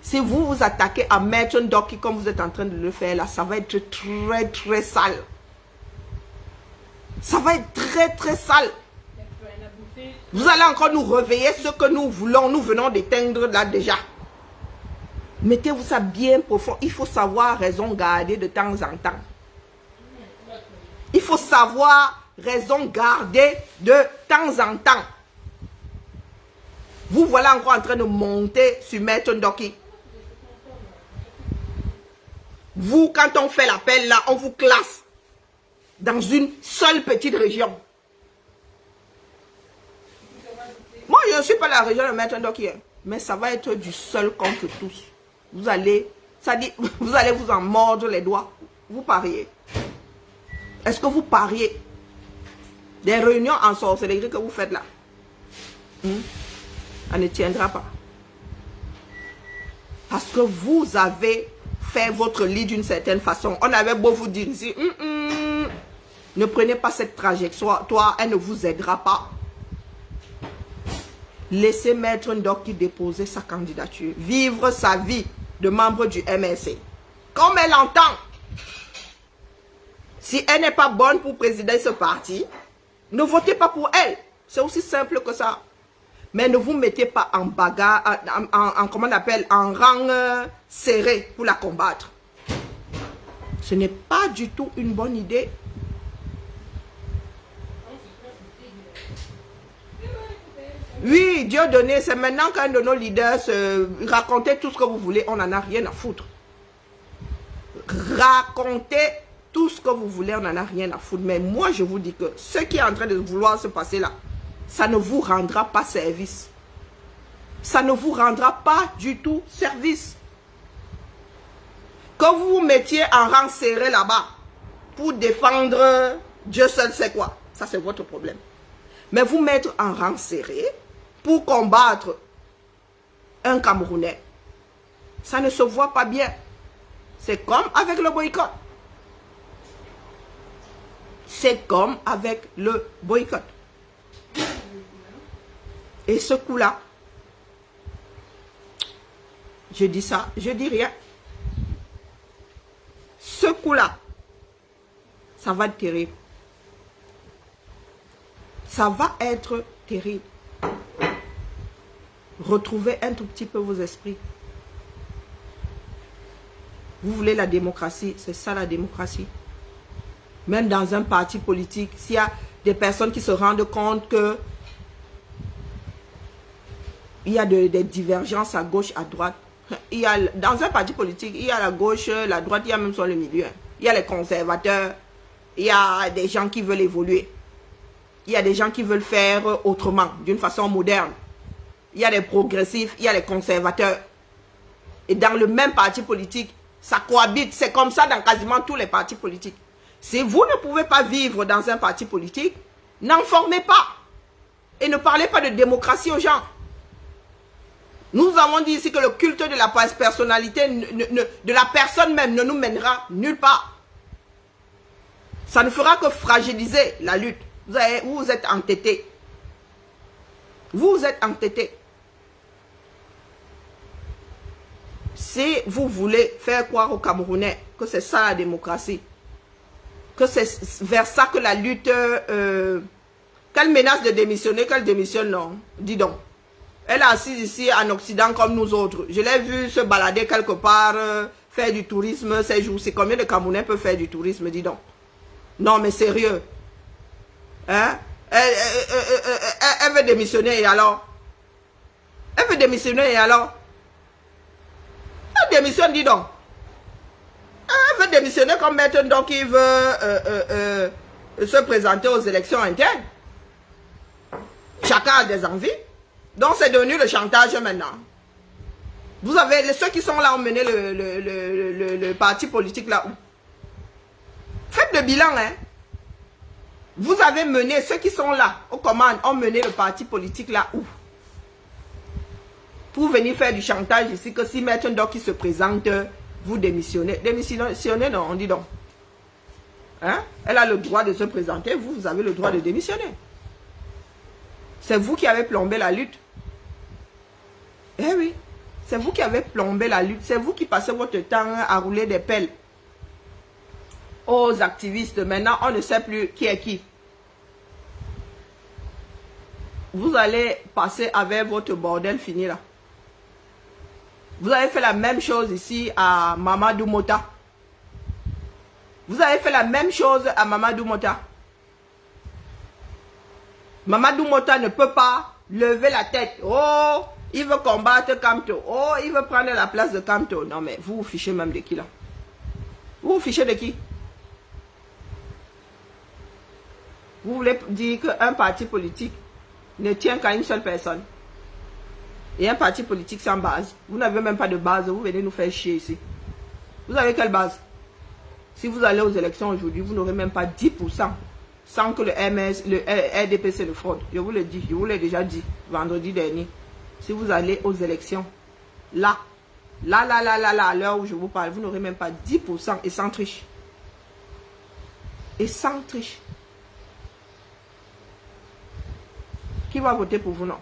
Si vous vous attaquez à Maître Ndoki comme vous êtes en train de le faire là, ça va être très très sale. Ça va être très très sale. Vous allez encore nous réveiller ce que nous voulons, nous venons d'éteindre là déjà. Mettez-vous ça bien profond. Il faut savoir raison garder de temps en temps. Il faut savoir raison garder de temps en temps. Vous voilà encore en train de monter sur Maître Ndoki. Vous, quand on fait l'appel là, on vous classe dans une seule petite région. Moi, je ne suis pas la région de Maître Ndoki, mais ça va être du seul contre tous. Vous allez, ça dit, vous allez vous en mordre les doigts. Vous pariez. Est-ce que vous pariez? Des réunions en sorcellerie que vous faites là, elle ne tiendra pas. Parce que vous avez fait votre lit d'une certaine façon. On avait beau vous dire ici, ne prenez pas cette trajectoire, elle ne vous aidera pas. Laissez Maître Ndoki déposer sa candidature, vivre sa vie de membre du MRC. Comme elle entend. Si elle n'est pas bonne pour présider ce parti, ne votez pas pour elle. C'est aussi simple que ça. Mais ne vous mettez pas en bagarre, comment on appelle, en rang serré pour la combattre. Ce n'est pas du tout une bonne idée. Oui, Dieu donné, c'est maintenant qu'un de nos leaders racontez tout ce que vous voulez, on n'en a rien à foutre. Racontez tout ce que vous voulez, on n'en a rien à foutre. Mais moi, je vous dis que ce qui est en train de vouloir se passer là, ça ne vous rendra pas service. Ça ne vous rendra pas du tout service. Que vous vous mettiez en rang serré là-bas pour défendre Dieu seul sait quoi, ça c'est votre problème. Mais vous mettre en rang serré pour combattre un Camerounais, ça ne se voit pas bien. C'est comme avec le boycott. C'est comme avec le boycott. Et ce coup-là, je dis ça, je dis rien. Ce coup-là, ça va être terrible. Ça va être terrible. Retrouvez un tout petit peu vos esprits. Vous voulez la démocratie, c'est ça la démocratie. Même dans un parti politique, s'il y a des personnes qui se rendent compte que il y a des divergences à gauche, à droite. Dans un parti politique, il y a la gauche, la droite, il y a même sur le milieu. Il y a les conservateurs, il y a des gens qui veulent évoluer. Il y a des gens qui veulent faire autrement, d'une façon moderne. Il y a les progressifs, il y a les conservateurs. Et dans le même parti politique, ça cohabite. C'est comme ça dans quasiment tous les partis politiques. Si vous ne pouvez pas vivre dans un parti politique, n'en formez pas. Et ne parlez pas de démocratie aux gens. Nous avons dit ici que le culte de la personnalité, de la personne même, ne nous mènera nulle part. Ça ne fera que fragiliser la lutte. Vous êtes entêtés. Vous êtes entêtés. Si vous voulez faire croire aux Camerounais que c'est ça la démocratie, que c'est vers ça que la lutte... qu'elle menace de démissionner, qu'elle démissionne, non. Dis donc. Elle est assise ici en Occident comme nous autres. Je l'ai vu se balader quelque part, faire du tourisme ces jours. C'est combien de Camerounais peuvent faire du tourisme, dis donc. Non, mais sérieux. Hein? Elle veut démissionner et alors? Elle veut démissionner et alors? Elle démissionne, dis donc. Elle veut démissionner comme maître, donc il veut se présenter aux élections internes. Chacun a des envies. Donc c'est devenu le chantage maintenant. Vous avez ceux qui sont là ont mené le parti politique là où? Faites le bilan, hein. Vous avez mené, ceux qui sont là aux commandes ont mené le parti politique là où? Pour venir faire du chantage ici, que si Maître Ndoye qui se présente, vous démissionnez. Démissionnez, non, on dit donc. Hein? Elle a le droit de se présenter, vous avez le droit de démissionner. C'est vous qui avez plombé la lutte. Eh oui, c'est vous qui avez plombé la lutte. C'est vous qui passez votre temps à rouler des pelles aux activistes. Maintenant, on ne sait plus qui est qui. Vous allez passer avec votre bordel fini là. Vous avez fait la même chose ici à Mamadou Mota. Vous avez fait la même chose à Mamadou Mota. Mamadou Mota ne peut pas lever la tête. Oh, il veut combattre Kamto. Oh, il veut prendre la place de Kamto. Non, mais vous vous fichez même de qui là? Vous vous fichez de qui? Vous voulez dire qu'un parti politique ne tient qu'à une seule personne. Et un parti politique sans base. Vous n'avez même pas de base. Vous venez nous faire chier ici. Vous avez quelle base? Si vous allez aux élections aujourd'hui, vous n'aurez même pas 10%. Sans que le MS, le RDPC le fraude. Je vous le dis. Je vous l'ai déjà dit vendredi dernier. Si vous allez aux élections, là, à l'heure où je vous parle, vous n'aurez même pas 10% et sans triche. Et sans triche. Qui va voter pour vous, non?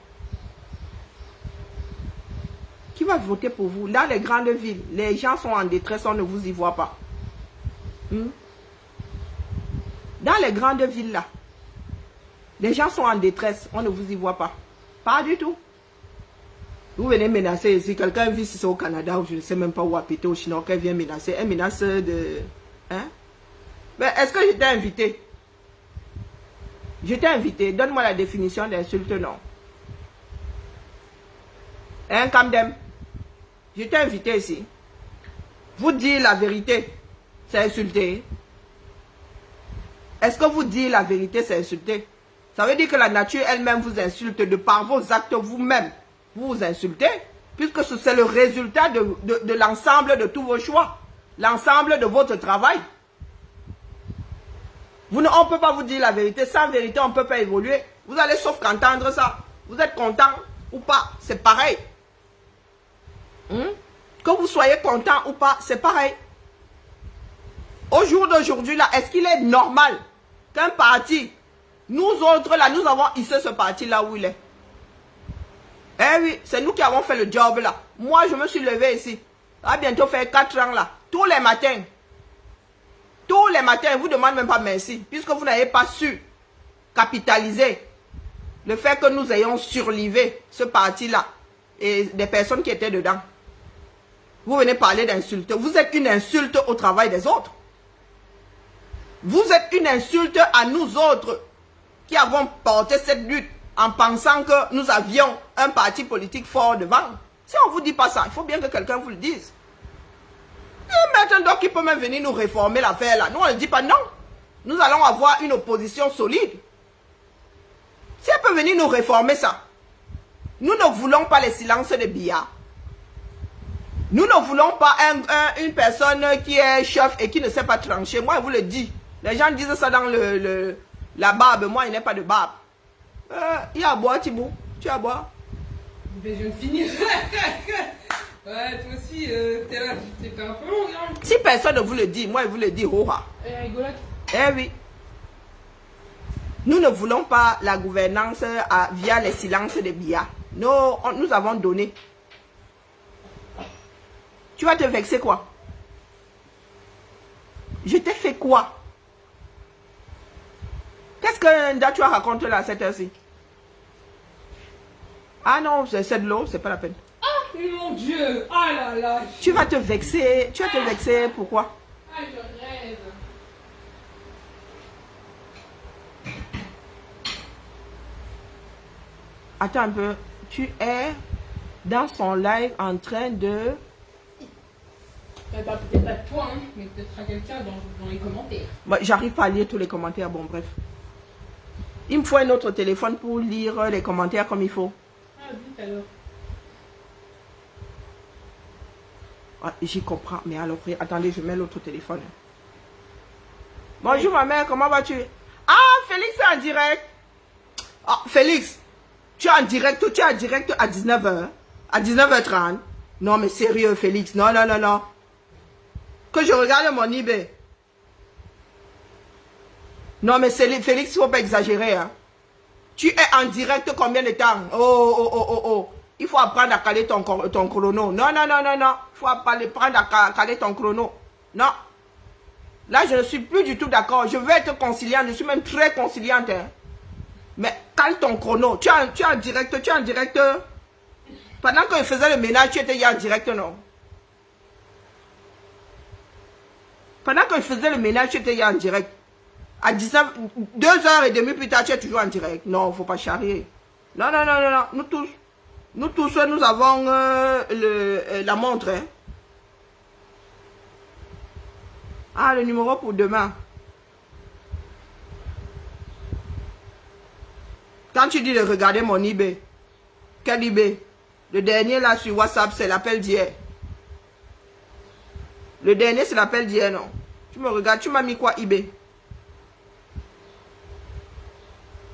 Qui va voter pour vous? Dans les grandes villes, les gens sont en détresse, on ne vous y voit pas. Dans les grandes villes là, les gens sont en détresse, on ne vous y voit pas. Pas du tout. Vous venez menacer ici, quelqu'un vit ici au Canada, ou je ne sais même pas où habiter au Chinois, qu'elle vient menacer. Elle menace de... Hein? Mais est-ce que je t'ai invité? Je t'ai invité, donne-moi la définition d'insulte, non. Hein, Kamdem? Je t'ai invité ici. Vous dire la vérité, c'est insulter. Est-ce que vous dire la vérité, c'est insulter? Ça veut dire que la nature elle-même vous insulte de par vos actes vous-même. Vous vous insultez, puisque c'est le résultat de l'ensemble de tous vos choix. L'ensemble de votre travail. On ne peut pas vous dire la vérité. Sans vérité, on ne peut pas évoluer. Vous allez sauf qu'entendre ça. Vous êtes content ou pas, c'est pareil. Que vous soyez content ou pas, c'est pareil. Au jour d'aujourd'hui, là, est-ce qu'il est normal qu'un parti, nous autres là, nous avons hissé ce parti-là où il est. Eh oui, c'est nous qui avons fait le job là. Moi, je me suis levé ici. Ça va bientôt faire 4 ans là. Tous les matins, je ne vous demande même pas merci, puisque vous n'avez pas su capitaliser le fait que nous ayons surlivé ce parti-là et des personnes qui étaient dedans. Vous venez parler d'insultes. Vous êtes une insulte au travail des autres. Vous êtes une insulte à nous autres qui avons porté cette lutte en pensant que nous avions un parti politique fort devant. Si on ne vous dit pas ça, il faut bien que quelqu'un vous le dise. Et maintenant, qui peut même venir nous réformer l'affaire là? Nous, on ne dit pas non. Nous allons avoir une opposition solide. Si elle peut venir nous réformer ça, nous ne voulons pas les silences de billard. Nous ne voulons pas une personne qui est chef et qui ne sait pas trancher. Moi, je vous le dis. Les gens disent ça dans la barbe. Moi, il n'y a pas de barbe. Il y a à boire, Thibaut. Tu as à boire?
Ben, je viens de finir. Ouais, toi aussi, t'es là, t'es un peu long, hein.
Si personne ne vous le dit, moi, je vous le dis, roha.
Rigolote.
Eh oui. Nous ne voulons pas la gouvernance via les silences des billards. Nous avons donné. Tu vas te vexer quoi? Je t'ai fait quoi? Qu'est-ce que Ndatua raconte là à cette heure-ci? Ah non, c'est de l'eau, c'est pas la peine.
Ah, mon Dieu! Ah là là!
Tu vas te vexer. Tu vas te vexer, pourquoi?
Ah, je rêve.
Attends un peu. Tu es dans son live en train de...
Peut-être pas toi, hein, mais peut-être à quelqu'un dans les commentaires.
Bah, j'arrive pas à lire tous les commentaires, bon bref. Il me faut un autre téléphone pour lire les commentaires comme il faut.
Ah, vite alors.
Ah, j'y comprends, mais alors, attendez, je mets l'autre téléphone. Bonjour ma mère, comment vas-tu? Ah, Félix est en direct. Ah, Félix, tu es en direct à 19h. À 19h30. Non, mais sérieux, Félix, non, non, non, non. Que je regarde mon eBay. Non, mais Félix, il ne faut pas exagérer. Hein. Tu es en direct combien de temps? Oh. Il faut apprendre à caler ton chrono. Non. Il faut apprendre à caler ton chrono. Non. Là, je ne suis plus du tout d'accord. Je veux être conciliante. Je suis même très conciliante. Hein. Mais cale ton chrono. Tu es en direct. Pendant que je faisais le ménage, tu étais en direct, non? Pendant que je faisais le ménage, tu étais en direct. À 19, 2h30 plus tard, tu es toujours en direct. Non, il ne faut pas charrier. Non. Nous tous, nous avons la montre. Hein. Ah, le numéro pour demain. Quand tu dis de regarder mon eBay, quel eBay? Le dernier là sur WhatsApp, c'est l'appel d'hier. Le dernier, c'est l'appel d'hier, non? Tu me regardes, tu m'as mis quoi eBay?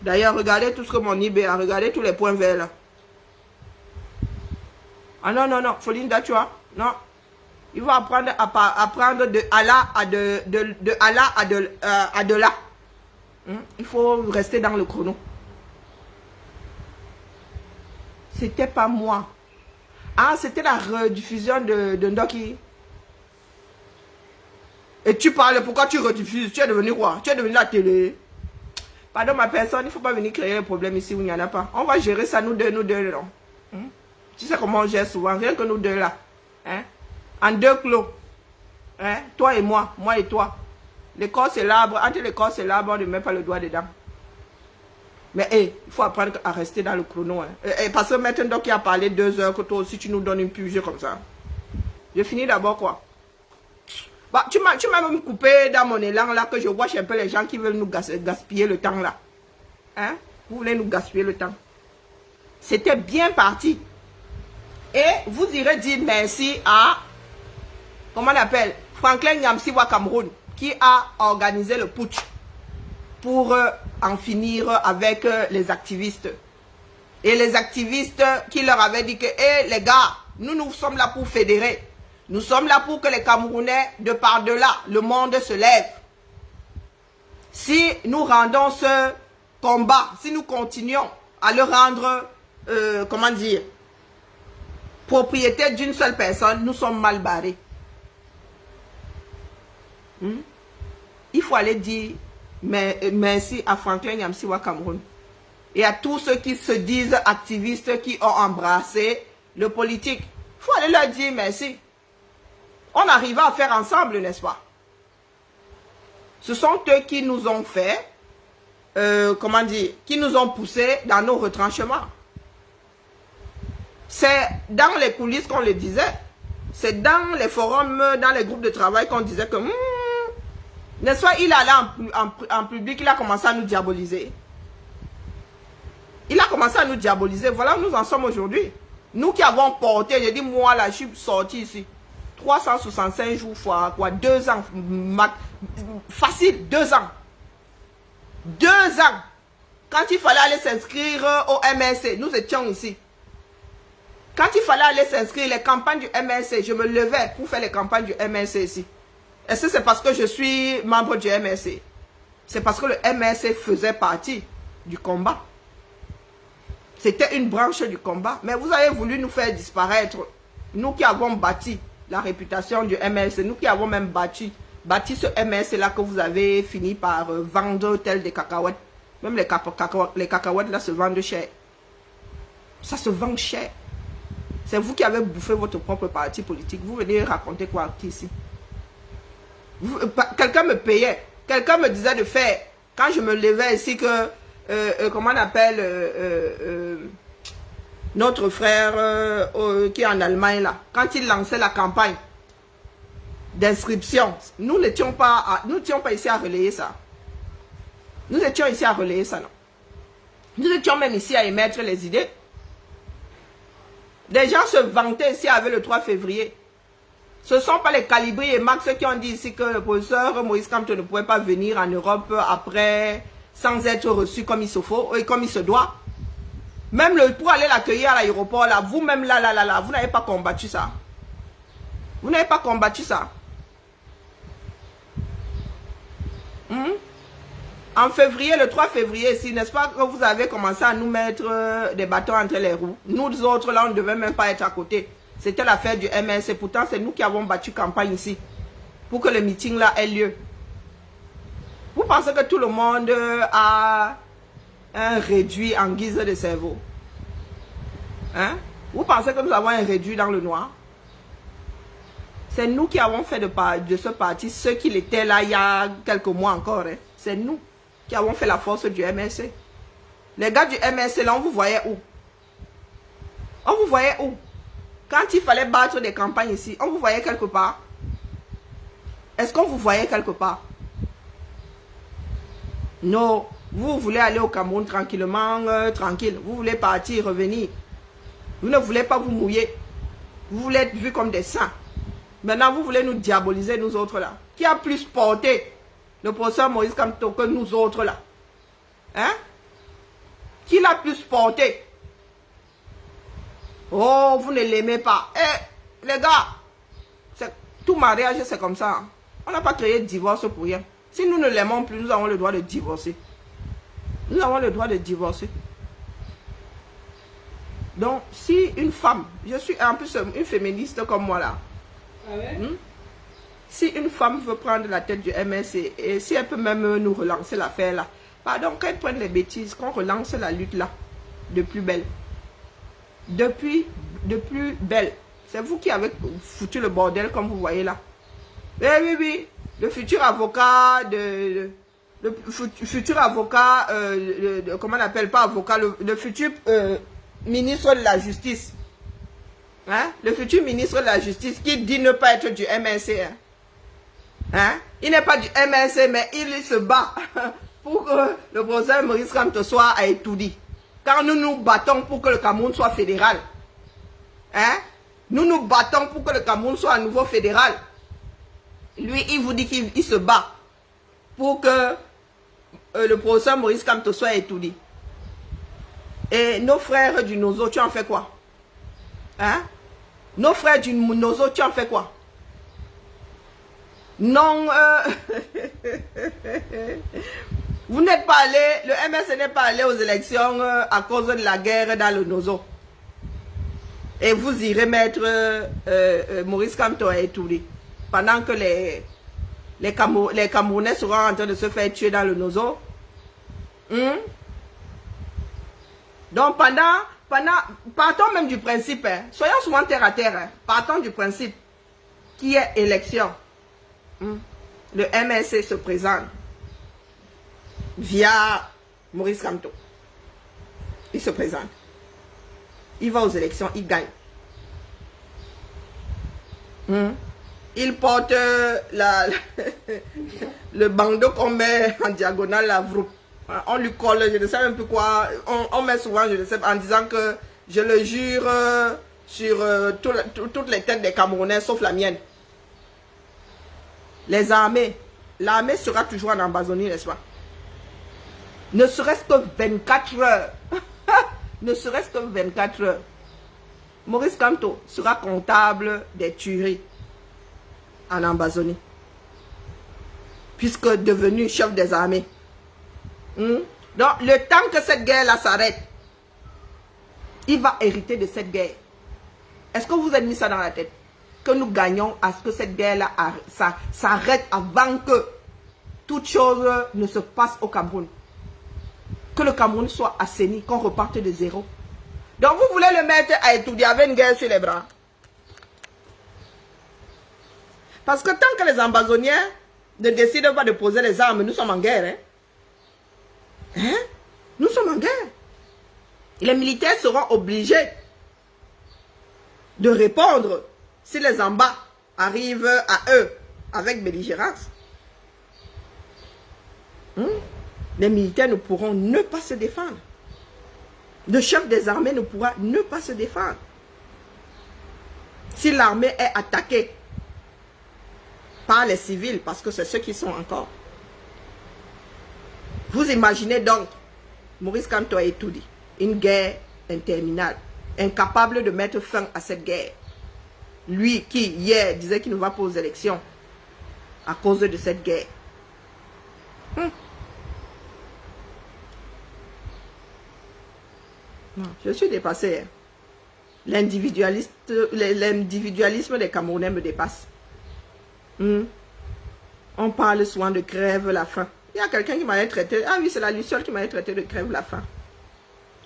D'ailleurs, regardez tout ce que mon eBay a. Regardez tous les points verts là. Ah non, Folinda, tu vois? Non. Il va apprendre à prendre de Allah à de là. Il faut rester dans le chrono. C'était pas moi. Ah, c'était la rediffusion de Ndoki. Et tu parles, pourquoi tu rediffuses? Tu es devenu quoi? Tu es devenu la télé. Pardon ma personne, il ne faut pas venir créer un problème ici où il n'y en a pas. On va gérer ça nous deux non. Tu sais comment on gère souvent, rien que nous deux là. Hein? En deux clos. Hein? Toi et moi et toi. Le corps c'est l'arbre, entre le corps c'est l'arbre, on ne met pas le doigt dedans. Mais il faut apprendre à rester dans le chrono. Hein. Parce que maintenant qui a parlé 2 heures, que toi aussi tu nous donnes une purgée comme ça. Je finis d'abord quoi? Bah, tu m'as même coupé dans mon élan là, que je watch un peu les gens qui veulent nous gaspiller le temps là. Hein? Vous voulez nous gaspiller le temps. C'était bien parti. Et vous irez dire merci à, comment on appelle, Franklin Nyamsiwa Cameroun, qui a organisé le putsch pour en finir avec les activistes. Et les activistes qui leur avaient dit que, les gars, nous sommes là pour fédérer. Nous sommes là pour que les Camerounais, de par-delà, le monde se lève. si nous rendons ce combat, si nous continuons à le rendre, comment dire, propriété d'une seule personne, nous sommes mal barrés. Il faut aller dire merci à Franklin Nyamsiwa Cameroun et à tous ceux qui se disent activistes, qui ont embrassé le politique. Il faut aller leur dire merci. On arriva à faire ensemble, n'est-ce pas? Ce sont eux qui nous ont fait, comment dire, qui nous ont poussés dans nos retranchements. C'est dans les coulisses qu'on le disait. C'est dans les forums, dans les groupes de travail qu'on disait que, n'est-ce pas, il allait en public, il a commencé à nous diaboliser. Il a commencé à nous diaboliser. Voilà où nous en sommes aujourd'hui. Nous qui avons porté, j'ai dit, moi là, je suis sorti ici. 365 jours fois quoi, 2 ans, facile, 2 ans. 2 ans. Quand il fallait aller s'inscrire au MRC, nous étions ici. Quand il fallait aller s'inscrire, les campagnes du MRC, je me levais pour faire les campagnes du MRC ici. Est-ce que c'est parce que je suis membre du MRC? C'est parce que le MRC faisait partie du combat. C'était une branche du combat. Mais vous avez voulu nous faire disparaître. Nous qui avons bâti la réputation du MRC, nous qui avons même bâti ce MRC-là que vous avez fini par vendre tel des cacahuètes. Même les cacahuètes là se vendent cher. Ça se vend cher. C'est vous qui avez bouffé votre propre parti politique. Vous venez raconter quoi ici? Quelqu'un me payait. Quelqu'un me disait de faire. Quand je me levais ici que... comment on appelle notre frère qui est en Allemagne là. Quand il lançait la campagne d'inscription. Nous n'étions pas ici à relayer ça. Nous étions ici à relayer ça, non. Nous étions même ici à émettre les idées. Des gens se vantaient ici avec le 3 février. Ce ne sont pas les Calibri et Max qui ont dit ici que le professeur Moïse Kamto ne pouvait pas venir en Europe après, sans être reçu comme il se faut, et comme il se doit. Même pour aller l'accueillir à l'aéroport, là, vous-même là, vous n'avez pas combattu ça. Vous n'avez pas combattu ça. En février, le 3 février ici, n'est-ce pas que vous avez commencé à nous mettre des bâtons entre les roues? Nous autres, là, on ne devait même pas être à côté. C'était l'affaire du MRC. Pourtant, c'est nous qui avons battu campagne ici pour que le meeting là ait lieu. Vous pensez que tout le monde a un réduit en guise de cerveau? Hein? Vous pensez que nous avons un réduit dans le noir? C'est nous qui avons fait de ce parti ceux qui étaient là il y a quelques mois encore. Hein? C'est nous qui avons fait la force du MRC. Les gars du MRC, là, on vous voyait où? On vous voyait où? Quand il fallait battre des campagnes ici, on vous voyait quelque part? Est-ce qu'on vous voyait quelque part? Non. Vous voulez aller au Cameroun tranquillement, tranquille. Vous voulez partir, revenir. Vous ne voulez pas vous mouiller. Vous voulez être vus comme des saints. Maintenant, vous voulez nous diaboliser, nous autres là. Qui a plus porté le professeur Moïse Kamto que nous autres là? Hein? Qui l'a plus porté? Oh, vous ne l'aimez pas. Eh, les gars, tout mariage, c'est comme ça. Hein? On n'a pas créé de divorce pour rien. Si nous ne l'aimons plus, nous avons le droit de divorcer. Nous avons le droit de divorcer. Donc, si une femme, je suis en plus une féministe comme moi là.
Ah ouais?
Si une femme veut prendre la tête du MRC, et si elle peut même nous relancer l'affaire là, pardon, qu'elle prenne les bêtises, qu'on relance la lutte là, de plus belle. De plus belle. C'est vous qui avez foutu le bordel comme vous voyez là. Oui. Le futur avocat comment on appelle pas avocat, le futur ministre de la justice. Hein? Le futur ministre de la justice qui dit ne pas être du MRC. Hein? Hein? Il n'est pas du MRC, mais il se bat pour que le professeur Maurice Kamto soit à Etoudi. Quand nous nous battons pour que le Cameroun soit fédéral. Hein? Nous nous battons pour que le Cameroun soit à nouveau fédéral. Lui, il vous dit qu'il se bat pour que le professeur Maurice Kamto soit étourdi. Et nos frères du Nozo, tu en fais quoi? Hein? Nos frères du Nozo, tu en fais quoi? Non, Vous n'êtes pas allé, le MS n'est pas allé aux élections à cause de la guerre dans le Nozo. Et vous irez mettre Maurice Kamto à Etouli. Pendant que les Camerounais seront en train de se faire tuer dans le Nozo. Donc partons même du principe, hein, soyons souvent terre à terre, hein, partons du principe qui est élection. Le MSC se présente via Maurice Kamto. Il se présente. Il va aux élections, il gagne. Il porte le bandeau qu'on met en diagonale à Vroup. On lui colle, je ne sais même plus quoi. On met souvent, je ne sais pas, en disant que je le jure sur toutes les têtes des Camerounais, sauf la mienne. Les armées. L'armée sera toujours en Amazonie, n'est-ce pas? Ne serait-ce que 24 heures. Ne serait-ce que 24 heures. Maurice Kamto sera comptable des tueries en Amazonie. Puisque devenu chef des armées. Donc, le temps que cette guerre-là s'arrête, il va hériter de cette guerre. Est-ce que vous avez mis ça dans la tête? Que nous gagnons à ce que cette guerre-là s'arrête avant que toute chose ne se passe au Cameroun. Que le Cameroun soit assaini, qu'on reparte de zéro. Donc, vous voulez le mettre à étudier avec une guerre sur les bras. Parce que tant que les Amazoniens ne décident pas de poser les armes, nous sommes en guerre. Nous sommes en guerre. Et les militaires seront obligés de répondre si les Amba arrivent à eux avec belligérance. Les militaires ne pourront ne pas se défendre. Le chef des armées ne pourra ne pas se défendre. Si l'armée est attaquée par les civils, parce que c'est ceux qui sont encore. Vous imaginez donc, Maurice Kamto a tout dit, une guerre interminable, incapable de mettre fin à cette guerre. Lui qui, hier, disait qu'il ne va pas aux élections à cause de cette guerre. Non, je suis dépassé. L'individualisme des Camerounais me dépasse. On parle souvent de crève la faim. Il y a quelqu'un qui m'avait traité. Ah oui, c'est la Luciole qui m'avait traité de crève la faim.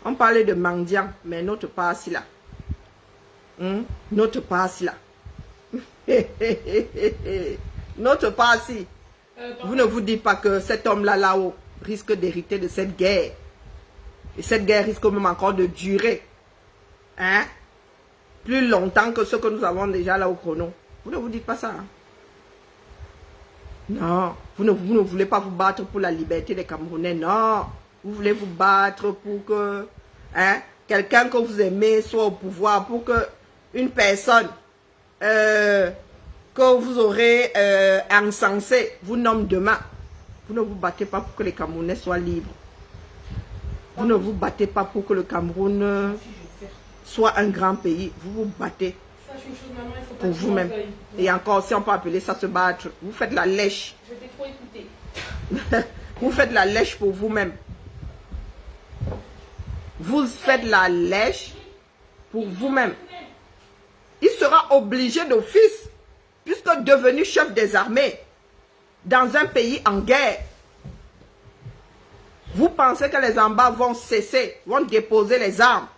On parlait de mendiant, mais notre pas assis là. Notre pas assis là. Notre pas assis. Vous ne vous dites pas que cet homme-là, là-haut, risque d'hériter de cette guerre. Et cette guerre risque même encore de durer. Plus longtemps que ce que nous avons déjà là au chrono. Vous ne vous dites pas ça. Non. Vous ne voulez pas vous battre pour la liberté des Camerounais. Non. Vous voulez vous battre pour que quelqu'un que vous aimez soit au pouvoir. Pour que une personne que vous aurez encensée vous nomme demain. Vous ne vous battez pas pour que les Camerounais soient libres. Vous ne vous battez pas pour que le Cameroun soit un grand pays. Vous vous battez pour vous-même. Et encore, si on peut appeler ça se battre, vous faites la lèche.
Je t'ai trop écouté.
Vous faites la lèche pour vous-même. Vous faites la lèche pour vous-même. Il sera obligé d'office, puisque devenu chef des armées, dans un pays en guerre. Vous pensez que les Amba vont cesser, vont déposer les armes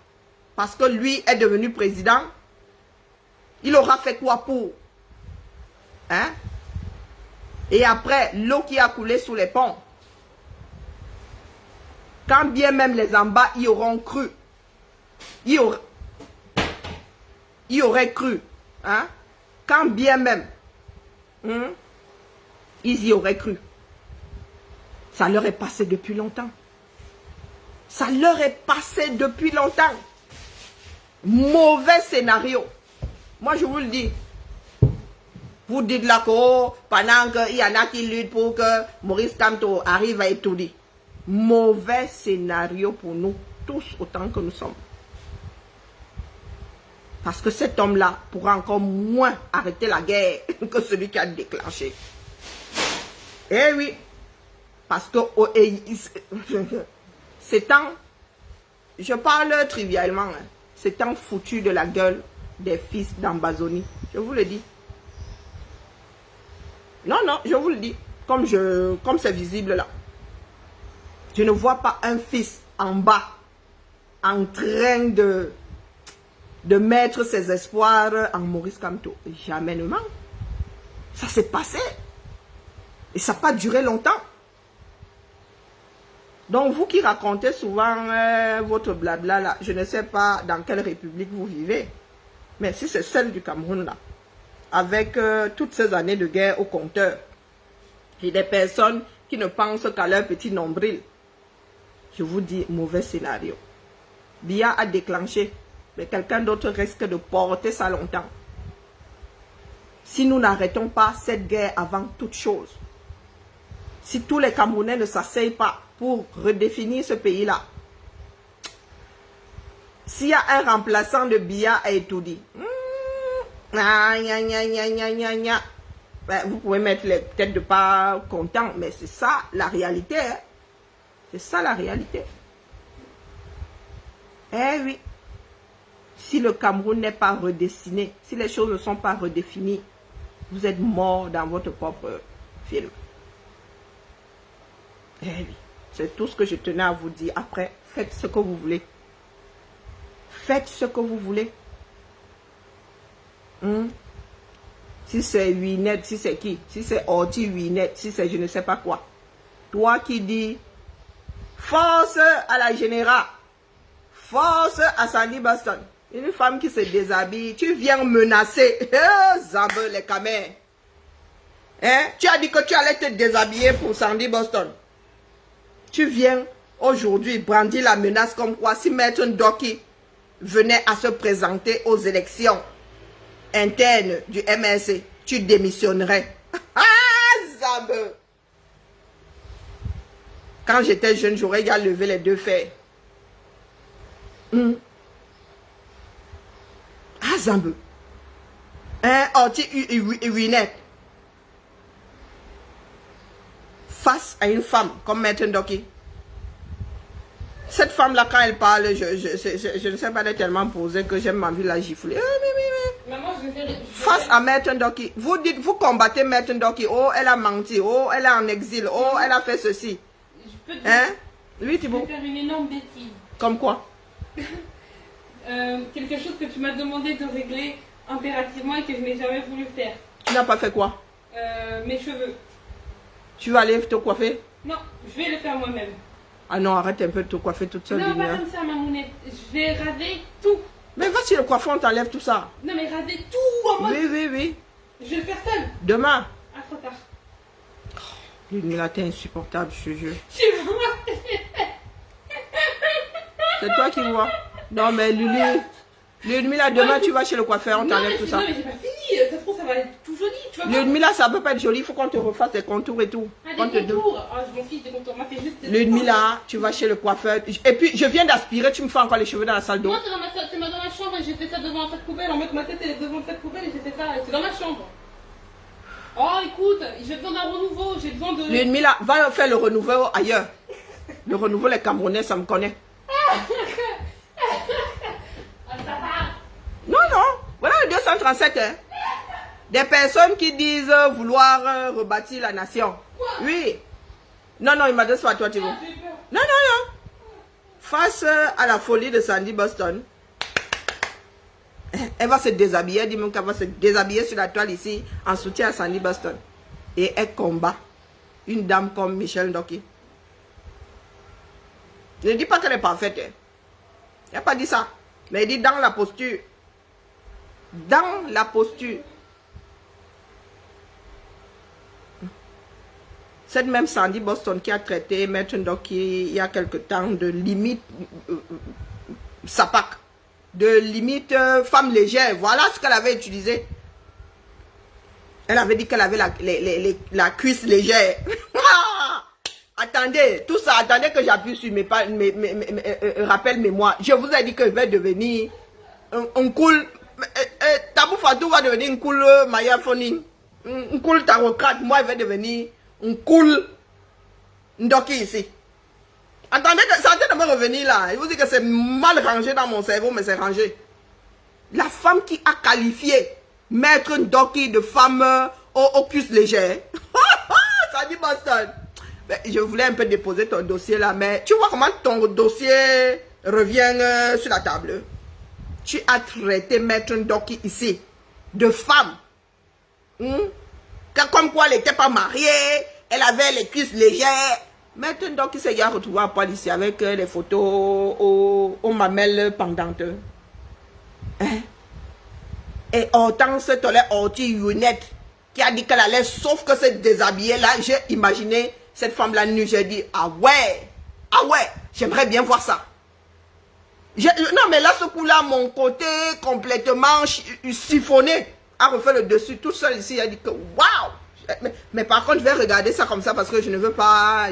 parce que lui est devenu président? Il aura fait quoi pour? Et après, l'eau qui a coulé sous les ponts. Quand bien même les Amba y auront cru. Y auraient cru. Quand bien même. Ils y auraient cru. Ça leur est passé depuis longtemps. Ça leur est passé depuis longtemps. Mauvais scénario. Moi, je vous le dis. Vous dites là que pendant qu'il y en a qui luttent pour que Maurice Kamto arrive à étudier. Mauvais scénario pour nous, tous autant que nous sommes. Parce que cet homme-là pourra encore moins arrêter la guerre que celui qui a déclenché. Eh oui. Parce que c'est tant, je parle trivialement, hein, c'est tant foutu de la gueule des fils d'Ambazoni. Je vous le dis. Non, non, je vous le dis. Comme c'est visible là. Je ne vois pas un fils en bas en train de mettre ses espoirs en Maurice Kamto. Jamais ne ment. Ça s'est passé. Et ça n'a pas duré longtemps. Donc, vous qui racontez souvent votre blabla là, je ne sais pas dans quelle république vous vivez. Mais si c'est celle du Cameroun là, avec toutes ces années de guerre au compteur, et des personnes qui ne pensent qu'à leur petit nombril, je vous dis, mauvais scénario. Biya a déclenché, mais quelqu'un d'autre risque de porter ça longtemps. Si nous n'arrêtons pas cette guerre avant toute chose, si tous les Camerounais ne s'asseyent pas pour redéfinir ce pays-là, s'il y a un remplaçant de Biya à Etoudi, vous pouvez mettre les têtes de pas contents, mais c'est ça la réalité. Hein? C'est ça la réalité. Eh oui. Si le Cameroun n'est pas redessiné, si les choses ne sont pas redéfinies, vous êtes mort dans votre propre film. Eh oui. C'est tout ce que je tenais à vous dire. Après, faites ce que vous voulez. Faites ce que vous voulez. Si c'est Winnet, si c'est qui? Si c'est Orti Winnet, si c'est je ne sais pas quoi. Toi qui dis force à la générale, force à Sandy Boston. Une femme qui se déshabille, tu viens menacer. Zambe les camères. Hein? Tu as dit que tu allais te déshabiller pour Sandy Boston. Tu viens aujourd'hui brandir la menace comme quoi si Maître Ndoki venait à se présenter aux élections internes du MRC, tu démissionnerais. Ah, Zambe! Quand j'étais jeune, j'aurais déjà levé les deux fers. Ah, Zambe! Orti Winnet. Face à une femme comme Maître Ndoki. Cette femme-là, quand elle parle, je ne sais pas, elle est tellement posée que j'aime ma vie la gifler.
Maman,
Face à Maître Ndoki, vous combattez Maître Ndoki. Oh, elle a menti. Oh, elle est en exil. Oh, elle a fait ceci.
Je peux te
Oui, Thibaut.
faire une énorme bêtise.
Comme quoi?
Quelque chose que tu m'as demandé de régler impérativement et que je n'ai jamais voulu faire.
Tu n'as pas fait quoi?
Mes cheveux.
Tu vas aller te coiffer?
Non, je vais le faire moi-même.
Ah non, arrête un peu de te coiffer toute seule.
Non, pas comme ça, mamounette. Je vais raser tout.
Mais va sur le coiffeur, on t'enlève tout ça.
Non, mais raser tout en mode...
Oui.
Je vais le faire seule.
Demain.
Ah, trop tard.
Ludmila, t'es insupportable, je te jure.
Tu vois.
C'est toi qui vois. Non, mais Ludmila, demain, tu vas chez le coiffeur, on t'enlève tout ça.
Non, mais j'ai pas fini. Ça se trouve, ça va être tout joli. Tu vois.
Ludmila, ça peut pas être joli, il faut qu'on te refasse des contours et tout.
Ah, des contours. Ah, je m'en fiche des contours. Moi, fais juste...
Ludmila, tu vas chez le coiffeur. Et puis, je viens d'aspirer, tu me fais encore les cheveux dans la salle d'eau.
Moi, c'est dans ma chambre et j'ai fait ça devant un sac poubelle. En mode, ma tête elle est devant le sac poubelle et j'ai fait ça. C'est dans ma chambre. Oh, écoute, j'ai besoin d'un renouveau. J'ai besoin de...
Ludmila, va faire le renouveau ailleurs. Le renouveau, les Camerounais, ça me connaît. Non. Voilà le 237. Hein. Des personnes qui disent vouloir rebâtir la nation.
Quoi?
Oui. Non, il m'a dit soit toi, Thibaut. Non. Face à la folie de Sandy Boston, elle va se déshabiller. Dis-moi qu'elle va se déshabiller sur la toile ici en soutien à Sandy Boston. Et elle combat une dame comme Michel Ndoki. Je ne dis pas qu'elle est parfaite. Hein. Il n'a pas dit ça. Mais il dit dans la posture. Dans la posture. Cette même Sandy Boston qui a traité Maître Ndoki il y a quelque temps de limite sapac, de limite femme légère. Voilà ce qu'elle avait utilisé. Elle avait dit qu'elle avait la cuisse légère. Attendez, tout ça, attendez que j'appuie sur mes rappels mémoire. Je vous ai dit que je vais devenir un cool... Tabou Fatou va devenir un cool Maya Foning. Un cool tarocrate. Moi, je vais devenir On coule. Ndoki ici. Attendez, ça de me revenir là. Je vous dis que c'est mal rangé dans mon cerveau, mais c'est rangé. La femme qui a qualifié Maître Ndoki de femme au cuisse légère. Ça dit Boston. Mais je voulais un peu déposer ton dossier là, mais tu vois comment ton dossier revient sur la table. Tu as traité Maître Ndoki ici de femme. Comme quoi elle n'était pas mariée, elle avait les cuisses légères. Maître Ndoki s'est retrouvé à poil ici avec les photos aux mamelles pendantes. Hein? Et Hortense Tollet Orti Younette qui a dit qu'elle allait, sauf que c'est déshabillée là, j'ai imaginé cette femme-là nue, j'ai dit, ah ouais, j'aimerais bien voir ça. Non mais là, ce coup-là, mon côté complètement siphonné a refait le dessus, tout seul ici, il a dit que, waouh. Mais par contre, je vais regarder ça comme ça parce que je ne veux pas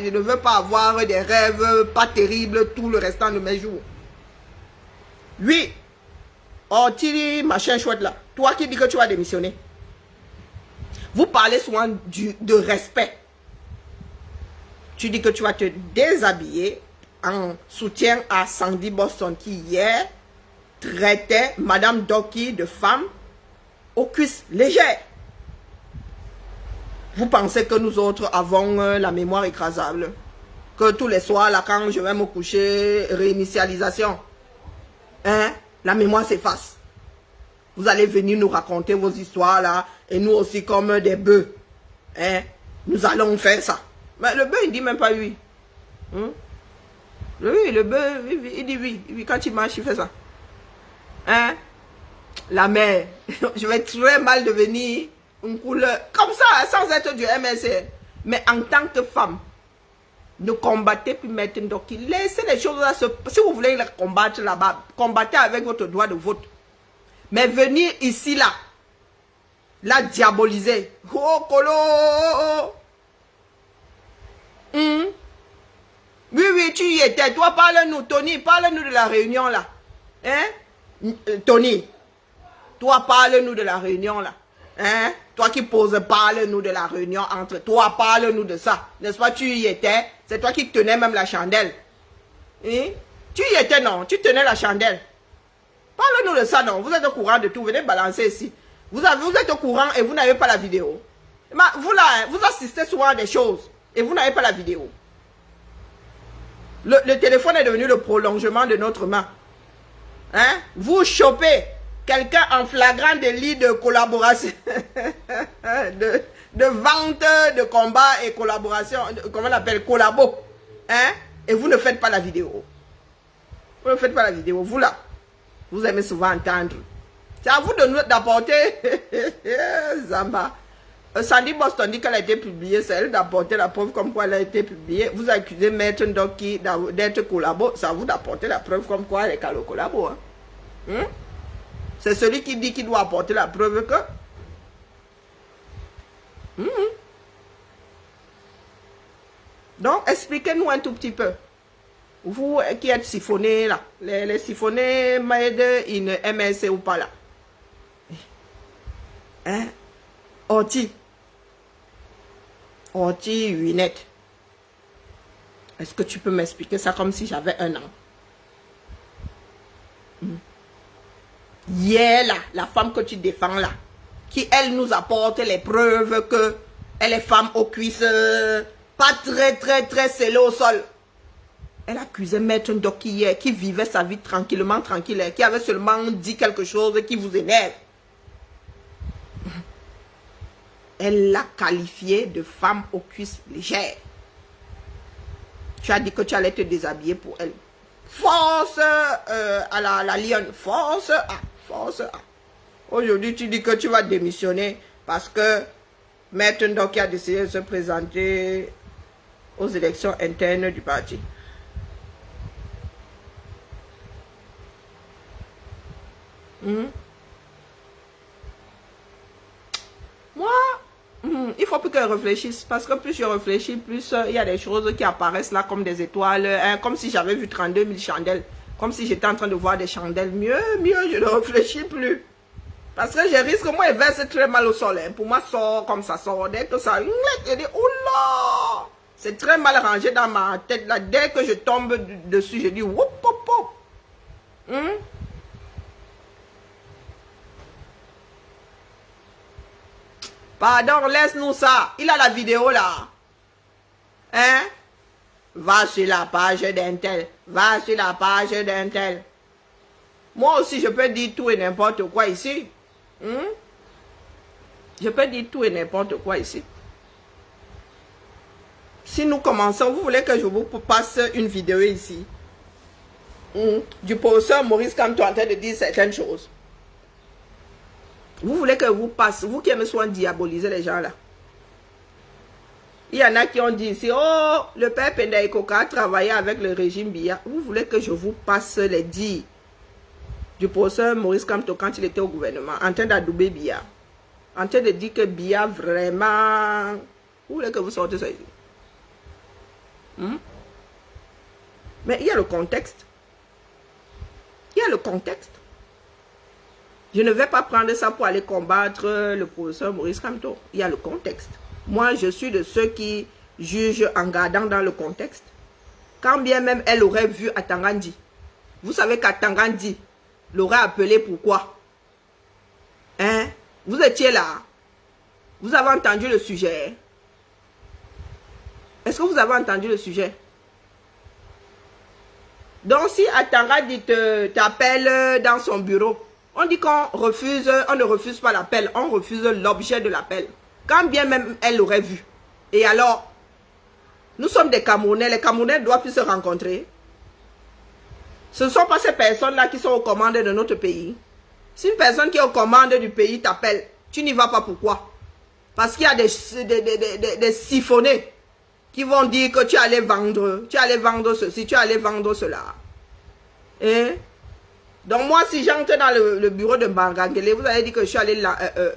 avoir des rêves pas terribles tout le restant de mes jours. Oui. Oh, Thierry, machin chouette là. Toi qui dis que tu vas démissionner. Vous parlez souvent de respect. Tu dis que tu vas te déshabiller en soutien à Sandy Boston qui hier traitait Madame Ndoki de femme aux cuisses légères. Vous pensez que nous autres avons la mémoire écrasable? Que tous les soirs là quand je vais me coucher, réinitialisation. Hein? La mémoire s'efface. Vous allez venir nous raconter vos histoires là. Et nous aussi comme des bœufs. Hein? Nous allons faire ça. Mais le bœuf il dit même pas oui. Oui, le bœuf il dit oui. Quand il marche il fait ça. Hein? La mère. Je vais très mal devenir une couleur. Comme ça sans être du MSC. Mais en tant que femme. Ne combattez plus Maître Ndoki. Laissez les choses là se... Si vous voulez les combattre là-bas, combattez avec votre droit de vote. Mais venir ici là, la diaboliser. Oh, Kolo! Oui, tu y étais. Toi, parle-nous, Tony, parle-nous de la réunion là. Hein? Tony, toi, parle-nous de la réunion là. Hein? Toi qui poses, parle-nous de la réunion entre toi, parle-nous de ça. N'est-ce pas, tu y étais? C'est toi qui tenais même la chandelle. Hein? Tu y étais, non? Tu tenais la chandelle. Parle-nous de ça, non? Vous êtes au courant de tout. Venez balancer ici. Vous êtes au courant et vous n'avez pas la vidéo. Vous là, vous assistez souvent à des choses et vous n'avez pas la vidéo. Le téléphone est devenu le prolongement de notre main. Hein? Vous chopez quelqu'un en flagrant délit de collaboration, de vente, de combat et collaboration, comment on appelle, collabo. Hein? Et vous ne faites pas la vidéo. Vous ne faites pas la vidéo. Vous là, vous aimez souvent entendre. C'est à vous d'apporter, Zamba. Sandy Boston dit qu'elle a été publiée, c'est elle d'apporter la preuve comme quoi elle a été publiée. Vous accusez Maître Ndoki d'être collabo, c'est à vous d'apporter la preuve comme quoi elle est collabo. Hein? C'est celui qui dit qu'il doit apporter la preuve que... Donc, expliquez-nous un tout petit peu. Vous qui êtes siphonnés là, les siphonnés made in MSC ou pas là. Hein? Orti Lunette. Est-ce que tu peux m'expliquer ça comme si j'avais 1 an? Hier là, la femme que tu défends là, qui elle nous apporte les preuves que elle est femme aux cuisses, pas très scellée au sol. Elle accusait Maître Ndoki hier, qui vivait sa vie tranquillement, qui avait seulement dit quelque chose qui vous énerve. Elle l'a qualifiée de femme aux cuisses légères. Tu as dit que tu allais te déshabiller pour elle. Force à la lionne. Force A. Aujourd'hui, tu dis que tu vas démissionner parce que Maître Ndoki a décidé de se présenter aux élections internes du parti. Moi, il faut plus qu'elle réfléchisse. Parce que plus je réfléchis, plus il y a des choses qui apparaissent là comme des étoiles. Hein, comme si j'avais vu 32 000 chandelles. Comme si j'étais en train de voir des chandelles. Mieux, je ne réfléchis plus. Parce que je risque, moi, il verse très mal au sol. Hein. Pour moi, sort comme ça sort. Dès que ça, je dis, oula! C'est très mal rangé dans ma tête. Là. Dès que je tombe dessus, je dis, whoop, whoop, whoop. Pardon, laisse-nous ça. Il a la vidéo là. Hein? Va sur la page d'un tel. Va sur la page d'un tel. Moi aussi, je peux dire tout et n'importe quoi ici. Je peux dire tout et n'importe quoi ici. Si nous commençons, vous voulez que je vous passe une vidéo ici du professeur Maurice Kamto en train de dire certaines choses. Vous voulez que vous passe, vous qui aimez souvent diaboliser les gens là. Il y en a qui ont dit ici, oh, le père Pendaïkoka a travaillé avec le régime Biya. Vous voulez que je vous passe les dires du professeur Maurice Kamto quand il était au gouvernement, en train d'adouber Biya. En train de dire que Biya vraiment... Vous voulez que vous sortez ça ici? Mais il y a le contexte. Il y a le contexte. Je ne vais pas prendre ça pour aller combattre le professeur Maurice Kamto. Il y a le contexte. Moi, je suis de ceux qui jugent en gardant dans le contexte. Quand bien même elle aurait vu Atangandi. Vous savez qu'Atangandi l'aurait appelé pourquoi? Hein? Vous étiez là. Vous avez entendu le sujet. Est-ce que vous avez entendu le sujet? Donc, si Atangandi t'appelle dans son bureau, on dit qu'on refuse, on ne refuse pas l'appel, on refuse l'objet de l'appel. Quand bien même elle l'aurait vu. Et alors, nous sommes des Camerounais, les Camerounais doivent plus se rencontrer. Ce ne sont pas ces personnes-là qui sont aux commandes de notre pays. Si une personne qui est aux commandes du pays t'appelle, tu n'y vas pas pourquoi? Parce qu'il y a des siphonnés qui vont dire que tu allais vendre ceci, tu allais vendre cela. Hein? Donc moi, si j'entre dans le bureau de Mbargangele, vous allez dire que je suis allé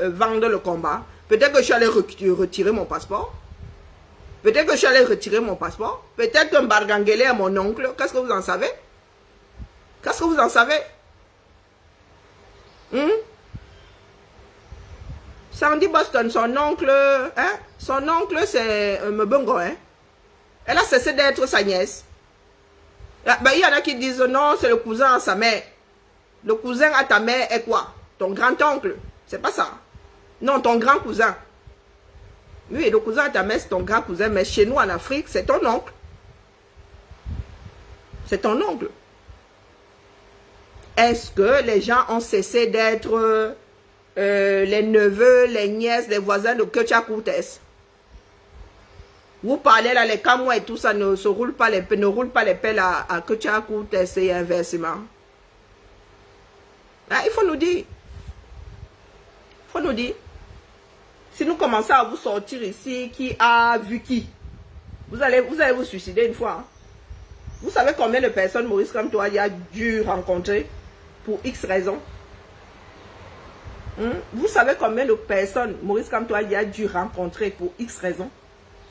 vendre le combat. Peut-être que je suis allé retirer mon passeport. Peut-être que je suis allé retirer mon passeport. Peut-être que Mbargangele est mon oncle. Qu'est-ce que vous en savez? Qu'est-ce que vous en savez? Sandy Boston, son oncle, hein? Son oncle c'est Mbongo, hein? Elle a cessé d'être sa nièce. Ben, il y en a qui disent non, c'est le cousin à sa mère. Le cousin à ta mère est quoi? Ton grand-oncle. C'est pas ça. Non, ton grand cousin. Oui, le cousin à ta mère, c'est ton grand cousin. Mais chez nous, en Afrique, c'est ton oncle. C'est ton oncle. Est-ce que les gens ont cessé d'être les neveux, les nièces, les voisins de Ketia Koutes? Vous parlez là, les Camois et tout ça ne roulent pas les pelles à Ketia Koutes et inversement. Ah, il faut nous dire. Il faut nous dire. Si nous commençons à vous sortir ici, qui a vu qui? Vous allez vous suicider une fois. Hein? Vous savez combien de personnes Maurice Kamto a dû rencontrer pour X raisons? Vous savez combien de personnes Maurice Kamto a dû rencontrer pour X raisons?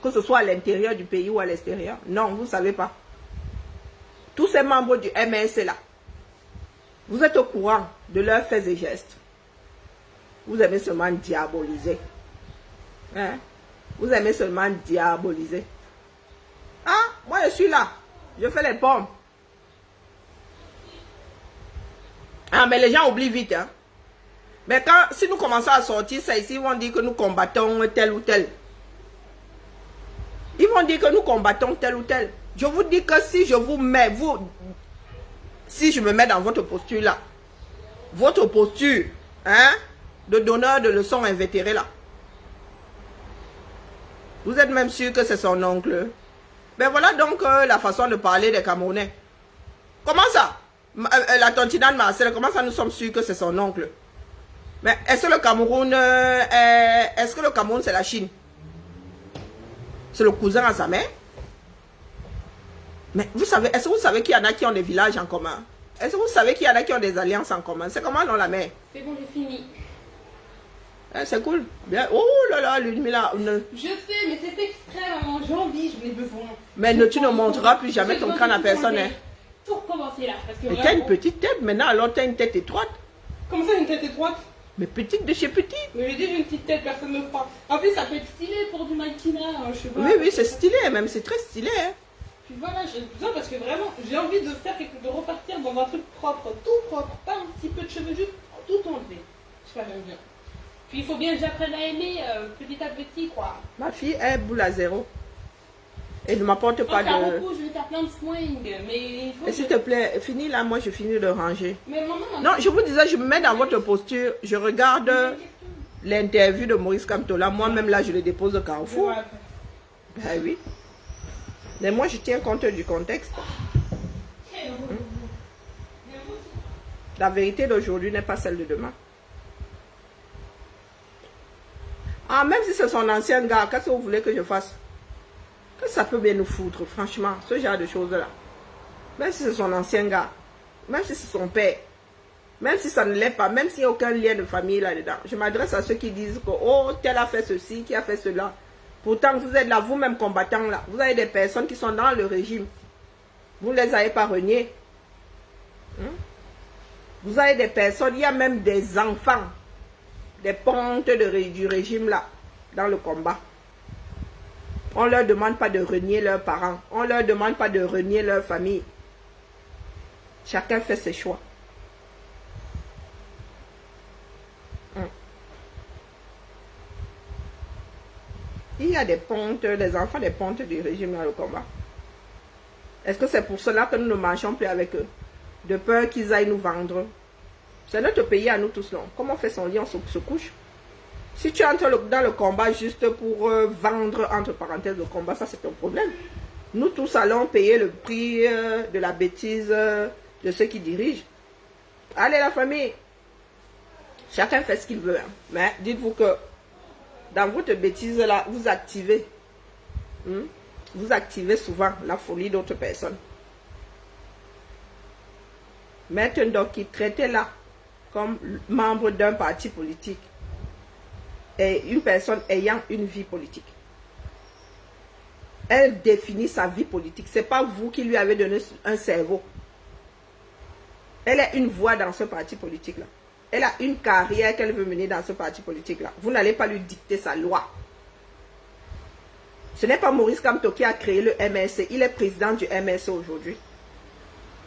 Que ce soit à l'intérieur du pays ou à l'extérieur? Non, vous ne savez pas. Tous ces membres du MSC là, vous êtes au courant de leurs faits et gestes. Vous aimez seulement diaboliser. Hein? Vous aimez seulement diaboliser. Ah, moi je suis là. Je fais les pommes. Ah, mais les gens oublient vite. Hein? Mais si nous commençons à sortir ça ici, ils vont dire que nous combattons tel ou tel. Ils vont dire que nous combattons tel ou tel. Je vous dis que si je vous mets, si je me mets dans votre posture là, votre posture, hein, de donneur de leçons invétéré là, vous êtes même sûr que c'est son oncle. Ben voilà donc la façon de parler des Camerounais. Comment ça? La tontine Marcel, comment ça nous sommes sûrs que c'est son oncle? Mais est-ce que le Cameroun, c'est la Chine? C'est le cousin à sa mère? Mais vous savez, est-ce que vous savez qu'il y en a qui ont des villages en commun? Est-ce que vous savez qu'il y en a qui ont des alliances en commun? C'est comment non la mère?
C'est bon, j'ai fini.
C'est cool. Bien. Oh là là, Ludmila.
Je sais, mais c'est extrême, maman. J'ai envie, je l'ai besoin.
Mais tu ne montreras plus jamais ton crâne à personne. Hein.
Pour commencer là.
Mais tu as une petite tête maintenant, alors tu as une tête étroite.
Comment ça, une tête étroite?
Mais petite de chez petite.
Mais je dis, j'ai une petite tête, personne ne me croit. En plus, ça peut être stylé pour du mannequinat, hein, je sais pas.
Oui, oui, c'est stylé, même, c'est très stylé. Hein.
Puis voilà, j'ai besoin parce que vraiment, j'ai envie de faire de repartir dans un truc propre, tout propre, pas un petit peu de cheveux, juste tout enlevé. Je sais pas, j'aime bien. Puis il faut bien que j'apprenne à aimer petit à petit, quoi.
Ma fille est boule à zéro. Et ne m'apporte pas
faire
de...
beaucoup, je vais faire plein de swing, mais il faut
Et s'il te plaît, finis là, moi je finis de ranger.
Mais maman...
Non, je vous disais, je me mets dans votre posture, je regarde l'interview de Maurice Kamtola, moi-même là je le dépose au Carrefour. Ben oui. Mais moi je tiens compte du contexte. La vérité d'aujourd'hui n'est pas celle de demain. Ah, même si c'est son ancien gars, qu'est-ce que vous voulez que je fasse? Que ça peut bien nous foutre, franchement, ce genre de choses-là. Même si c'est son ancien gars, même si c'est son père, même si ça ne l'est pas, même s'il n'y a aucun lien de famille là-dedans. Je m'adresse à ceux qui disent que, oh, tel a fait ceci, qui a fait cela. Pourtant, vous êtes là, vous-même combattants là. Vous avez des personnes qui sont dans le régime. Vous ne les avez pas reniés. Vous avez des personnes, il y a même des enfants, des pontes du régime là, dans le combat. On ne leur demande pas de renier leurs parents. On ne leur demande pas de renier leur famille. Chacun fait ses choix. Il y a des pontes, des enfants des pontes du régime dans le combat. Est-ce que c'est pour cela que nous ne marchons plus avec eux? De peur qu'ils aillent nous vendre. C'est notre pays à nous tous, non? Comment on fait son lit, on se couche? Si tu entres dans le combat juste pour vendre, entre parenthèses, le combat, ça c'est un problème. Nous tous allons payer le prix de la bêtise de ceux qui dirigent. Allez la famille, chacun fait ce qu'il veut. Hein. Mais dites-vous que dans votre bêtise là, vous activez souvent la folie d'autres personnes. Maintenant, qui traitait là comme membre d'un parti politique et une personne ayant une vie politique. Elle définit sa vie politique. Ce n'est pas vous qui lui avez donné un cerveau. Elle est une voix dans ce parti politique-là. Elle a une carrière qu'elle veut mener dans ce parti politique-là. Vous n'allez pas lui dicter sa loi. Ce n'est pas Maurice Kamto qui a créé le MRC. Il est président du MRC aujourd'hui.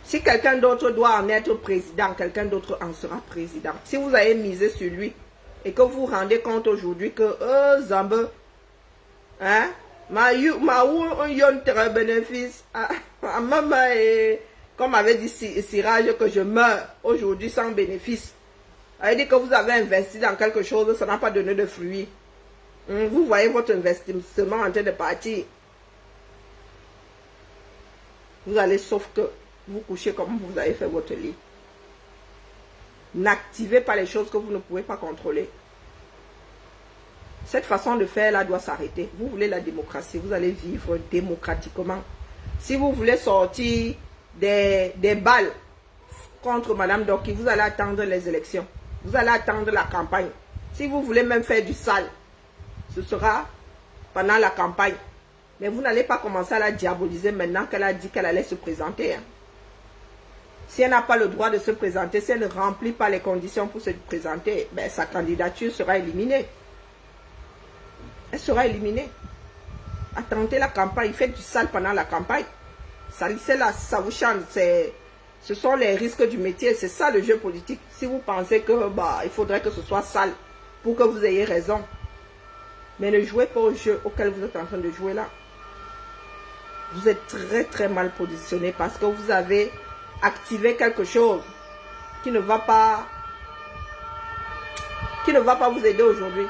Si quelqu'un d'autre doit en être président, quelqu'un d'autre en sera président. Si vous avez misé sur lui et que vous vous rendez compte aujourd'hui que Zambe, hein, bénéfice, comme avait dit Sirage, que je meurs aujourd'hui sans bénéfice. Elle dit que vous avez investi dans quelque chose, ça n'a pas donné de fruits. Vous voyez votre investissement en train de partir. Vous allez, sauf que vous couchez comme vous avez fait votre lit. N'activez pas les choses que vous ne pouvez pas contrôler. Cette façon de faire là doit s'arrêter. Vous voulez la démocratie, vous allez vivre démocratiquement. Si vous voulez sortir des balles contre Madame Doki, vous allez attendre les élections. Vous allez attendre la campagne. Si vous voulez même faire du sale, ce sera pendant la campagne. Mais vous n'allez pas commencer à la diaboliser maintenant qu'elle a dit qu'elle allait se présenter. Hein. Si elle n'a pas le droit de se présenter, si elle ne remplit pas les conditions pour se présenter, ben, sa candidature sera éliminée. Elle sera éliminée. Attendez la campagne, faites du sale pendant la campagne. Salissez la, ça vous chante. Ce sont les risques du métier, c'est ça le jeu politique. Si vous pensez que il faudrait que ce soit sale pour que vous ayez raison. Mais ne jouez pas au jeu auquel vous êtes en train de jouer là. Vous êtes très très mal positionné parce que vous avez activé quelque chose qui ne va pas vous aider aujourd'hui.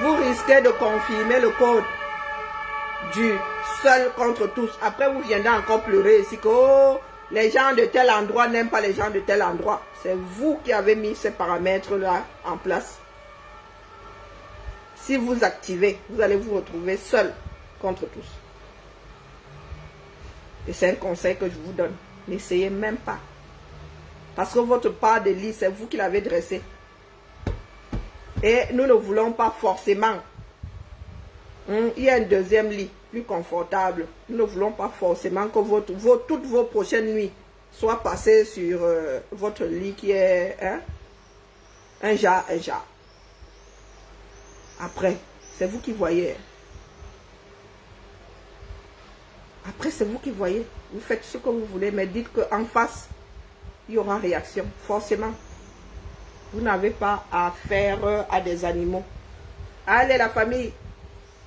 Vous risquez de confirmer le code du seul contre tous. Après, vous viendrez encore pleurer ici que oh, les gens de tel endroit n'aiment pas les gens de tel endroit. C'est vous qui avez mis ces paramètres-là en place. Si vous activez, vous allez vous retrouver seul contre tous. Et c'est un conseil que je vous donne. N'essayez même pas. Parce que votre part de lit, c'est vous qui l'avez dressé. Et nous ne voulons pas forcément. Il y a un deuxième lit. plus confortable. Nous ne voulons pas forcément que toutes vos prochaines nuits soient passées sur votre lit qui est un jar. Après, c'est vous qui voyez. Après, c'est vous qui voyez. Vous faites ce que vous voulez, mais dites qu'en face, il y aura réaction, forcément. Vous n'avez pas affaire à des animaux. Allez, la famille.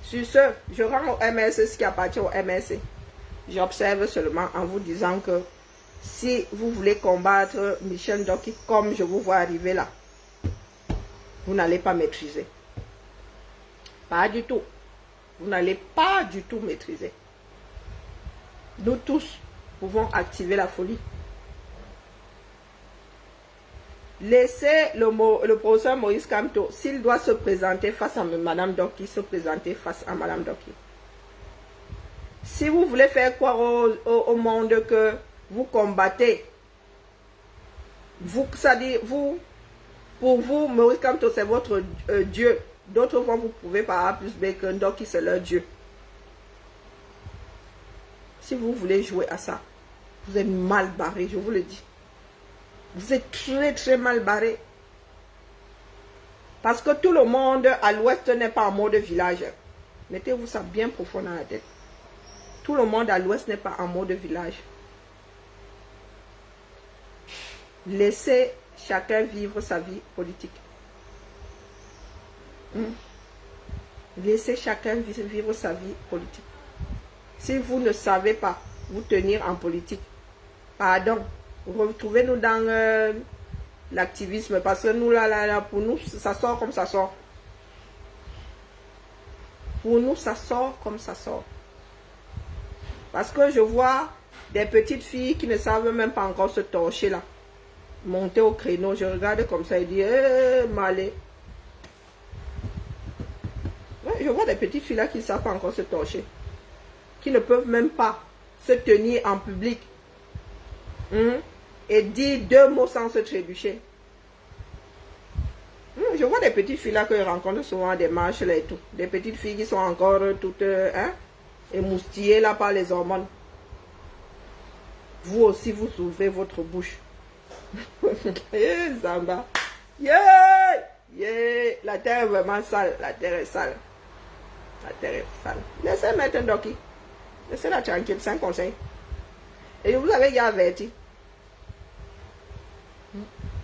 Sur ce, je rends au MSC ce qui appartient au MSC. J'observe seulement en vous disant que si vous voulez combattre Michel Ndoki comme je vous vois arriver là, vous n'allez pas maîtriser. Pas du tout. Vous n'allez pas du tout maîtriser. Nous tous pouvons activer la folie. Laissez le professeur Maurice Kamto, s'il doit se présenter face à Madame Ndoki, se présenter face à Madame Ndoki. Si vous voulez faire croire au monde que vous combattez, pour vous, Maurice Kamto, c'est votre Dieu. D'autres vont vous prouver par A plus B que Ndoki, c'est leur Dieu. Si vous voulez jouer à ça, vous êtes mal barré, je vous le dis. Vous êtes très très mal barré. Parce que tout le monde à l'ouest n'est pas en mode village. Mettez-vous ça bien profond dans la tête. Tout le monde à l'ouest n'est pas en mode village. Laissez chacun vivre sa vie politique. Laissez chacun vivre sa vie politique. Si vous ne savez pas vous tenir en politique, pardon, retrouvez-nous dans l'activisme, parce que nous, là, pour nous, ça sort comme ça sort. Pour nous, ça sort comme ça sort. Parce que je vois des petites filles qui ne savent même pas encore se torcher là. Monter au créneau, je regarde comme ça et dis, malé. Ouais, je vois des petites filles là qui ne savent pas encore se torcher. Qui ne peuvent même pas se tenir en public. Et dire 2 mots sans se trébucher. Je vois des petites filles là que je rencontre souvent à des marches là et tout. Des petites filles qui sont encore toutes émoustillées là par les hormones. Vous aussi, vous ouvrez votre bouche. Zamba. La terre est vraiment sale. La terre est sale. La terre est sale. Laissez mettre un Ndoki. Laissez-la tranquille, c'est un conseil. Et je vous avais déjà averti.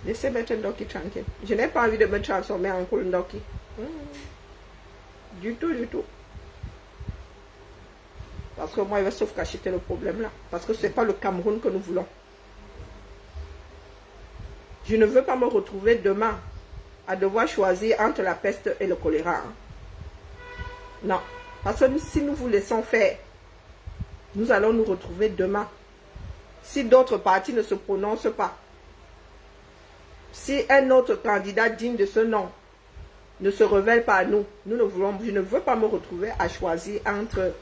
Laissez mettre Ndoki tranquille. Je n'ai pas envie de me transformer en cool Ndoki. Du tout, du tout. Parce que moi, il va sauf cacher le problème là. Parce que ce n'est pas le Cameroun que nous voulons. Je ne veux pas me retrouver demain à devoir choisir entre la peste et le choléra. Non. Parce que si nous vous laissons faire, nous allons nous retrouver demain. Si d'autres partis ne se prononcent pas, si un autre candidat digne de ce nom ne se révèle pas à nous, je ne veux pas me retrouver à choisir entre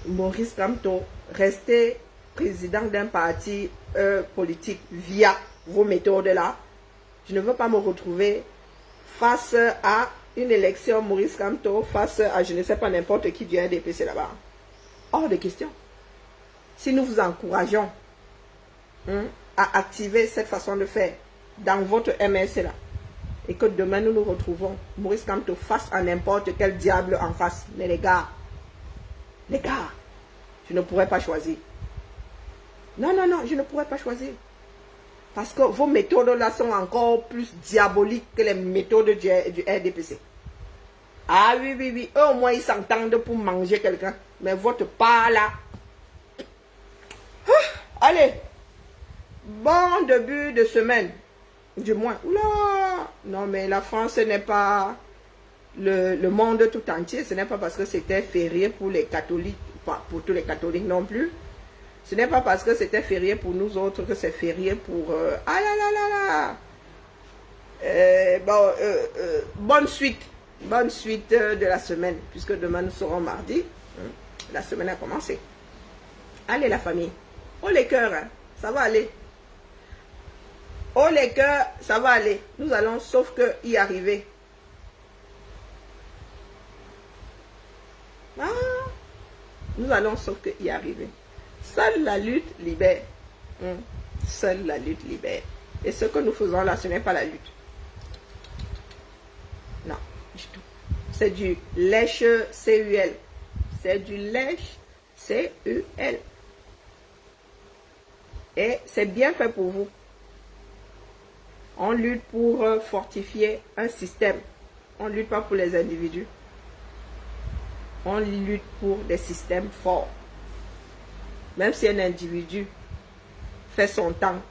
Maurice Kamto, rester président d'un parti politique via vos méthodes là. Je ne veux pas me retrouver face à une élection Maurice Kamto, face à je ne sais pas n'importe qui du RDPC là-bas. Hors de question. Si nous vous encourageons à activer cette façon de faire dans votre MSC là, et que demain nous nous retrouvons, Maurice Kamto face à n'importe quel diable en face, mais les gars, je ne pourrais pas choisir. Non, je ne pourrais pas choisir. Parce que vos méthodes là sont encore plus diaboliques que les méthodes du RDPC. Ah oui. Eux au moins ils s'entendent pour manger quelqu'un. Mais votre part là. Allez. Bon début de semaine. Du moins. Oula. Non mais la France n'est pas le monde tout entier. Ce n'est pas parce que c'était férié pour les catholiques. Pas pour tous les catholiques non plus. Ce n'est pas parce que c'était férié pour nous autres que c'est férié pour... bonne suite. Bonne suite de la semaine. Puisque demain nous serons mardi. La semaine a commencé. Allez la famille. Oh les cœurs, ça va aller. Oh les cœurs, ça va aller. Nous allons sauf que y arriver. Ah. Nous allons sauf que y arriver. Seule la lutte libère. Seule la lutte libère. Et ce que nous faisons là, ce n'est pas la lutte. Non, du tout. C'est du lèche CUL. C'est du lèche CUL. Et c'est bien fait pour vous. On lutte pour fortifier un système. On ne lutte pas pour les individus. On lutte pour des systèmes forts. Même si un individu fait son temps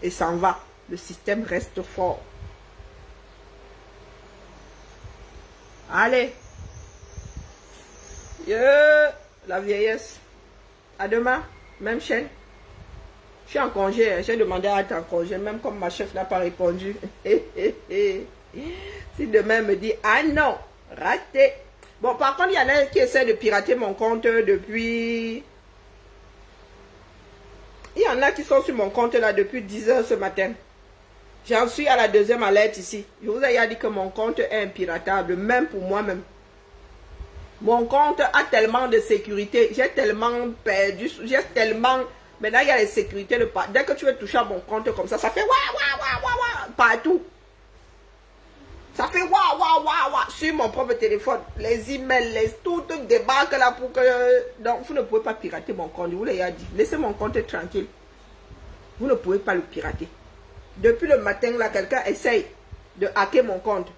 et s'en va, le système reste fort. Allez. La vieillesse. À demain. Même chaîne. Je suis en congé. J'ai demandé à être en congé. Même comme ma chef n'a pas répondu. Si demain elle me dit, ah non, raté. Bon, par contre, il y en a qui essaient de pirater mon compte depuis... Il y en a qui sont sur mon compte là depuis 10 h ce matin. J'en suis à la deuxième alerte ici. Je vous ai dit que mon compte est impiratable, même pour moi-même. Mon compte a tellement de sécurité. J'ai tellement perdu. J'ai tellement... Maintenant, il y a les sécurités. Dès que tu veux toucher à mon compte comme ça fait partout. Ça fait sur mon propre téléphone. Les emails, tout débarque là pour que... Donc, vous ne pouvez pas pirater mon compte. Je vous l'ai dit. Laissez mon compte tranquille. Vous ne pouvez pas le pirater. Depuis le matin, là, quelqu'un essaye de hacker mon compte.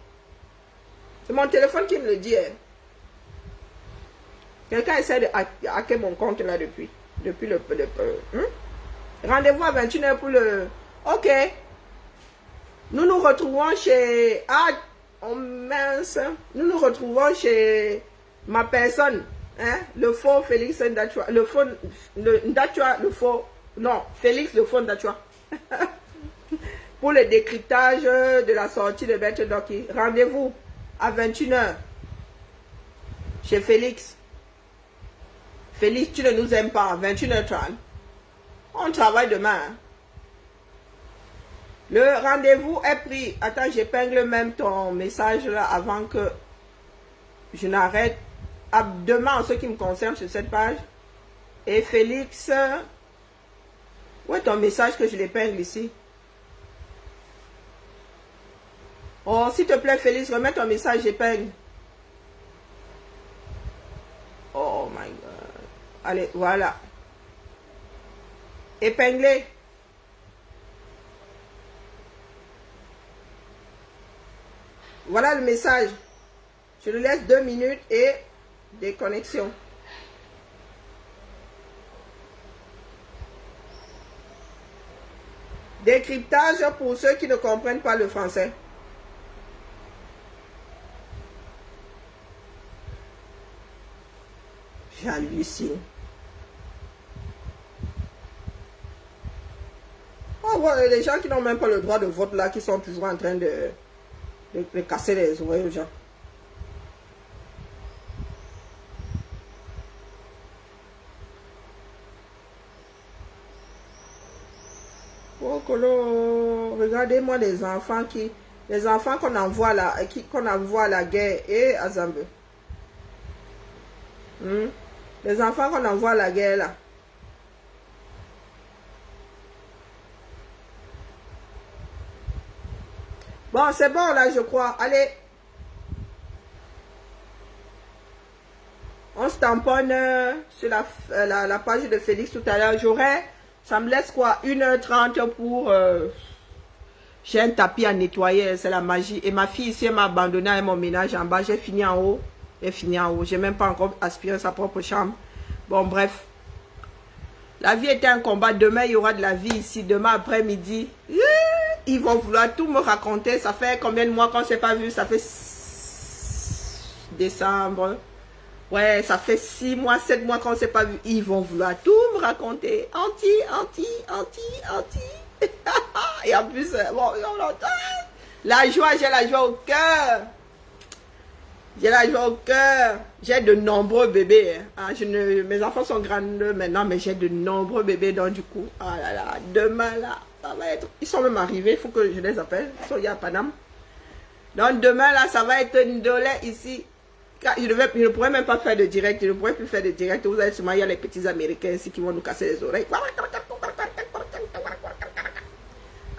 C'est mon téléphone qui me le dit. Quelqu'un essaie de hacker mon compte là depuis le Rendez-vous à 21 h pour le... Ok. Nous nous retrouvons chez... Ah, oh mince. Nous nous retrouvons chez ma personne. Le faux Félix Ndachwa. Le faux... Ndachwa, le faux... Non, Félix, le faux Ndachwa. Pour le décryptage de la sortie de Bête Doki. Rendez-vous à 21 h chez Félix. Félix, tu ne nous aimes pas. 21 h 30. On travaille demain. Le rendez-vous est pris. Attends, j'épingle même ton message là avant que je n'arrête. Demain, en ce qui me concerne sur cette page. Et Félix, où est ton message que je l'épingle ici? Oh, s'il te plaît, Félix, remets ton message, j'épingle. Oh my God. Allez, voilà. Épinglé. Voilà le message. Je le laisse 2 minutes et déconnexion. Décryptage pour ceux qui ne comprennent pas le français. J'hallucine. Oh, voilà, les gens qui n'ont même pas le droit de vote là, qui sont toujours en train de casser les oreilles aux gens. Oh, regardez-moi les enfants qu'on envoie à la guerre et à Zambé. Les enfants qu'on envoie à la guerre là. Bon, c'est bon là, je crois. Allez. On se tamponne sur la page de Félix tout à l'heure. Ça me laisse quoi? 1 h 30 pour... j'ai un tapis à nettoyer, c'est la magie. Et ma fille ici, elle m'a abandonné à mon ménage en bas. J'ai fini en haut. J'ai même pas encore aspiré sa propre chambre. Bon, bref. La vie était un combat. Demain, il y aura de la vie ici. Demain après-midi, ils vont vouloir tout me raconter. Ça fait combien de mois qu'on ne s'est pas vu? Ça fait décembre. Ouais, ça fait 6 mois, 7 mois qu'on ne s'est pas vu. Ils vont vouloir tout me raconter. Anti. Et en plus, bon, on l'entend. La joie, j'ai la joie au cœur. J'ai la joie au cœur. J'ai de nombreux bébés. Mes enfants sont grands maintenant, mais j'ai de nombreux bébés. Donc du coup, ah là là, demain là, ça va être... Ils sont même arrivés, il faut que je les appelle. Ils sont là à Paname. Donc demain là, ça va être Ndolé ici. Je ne pourrais même pas faire de direct. Je ne pourrais plus faire de direct. Vous allez sûrement, il y a les petits Américains ici qui vont nous casser les oreilles.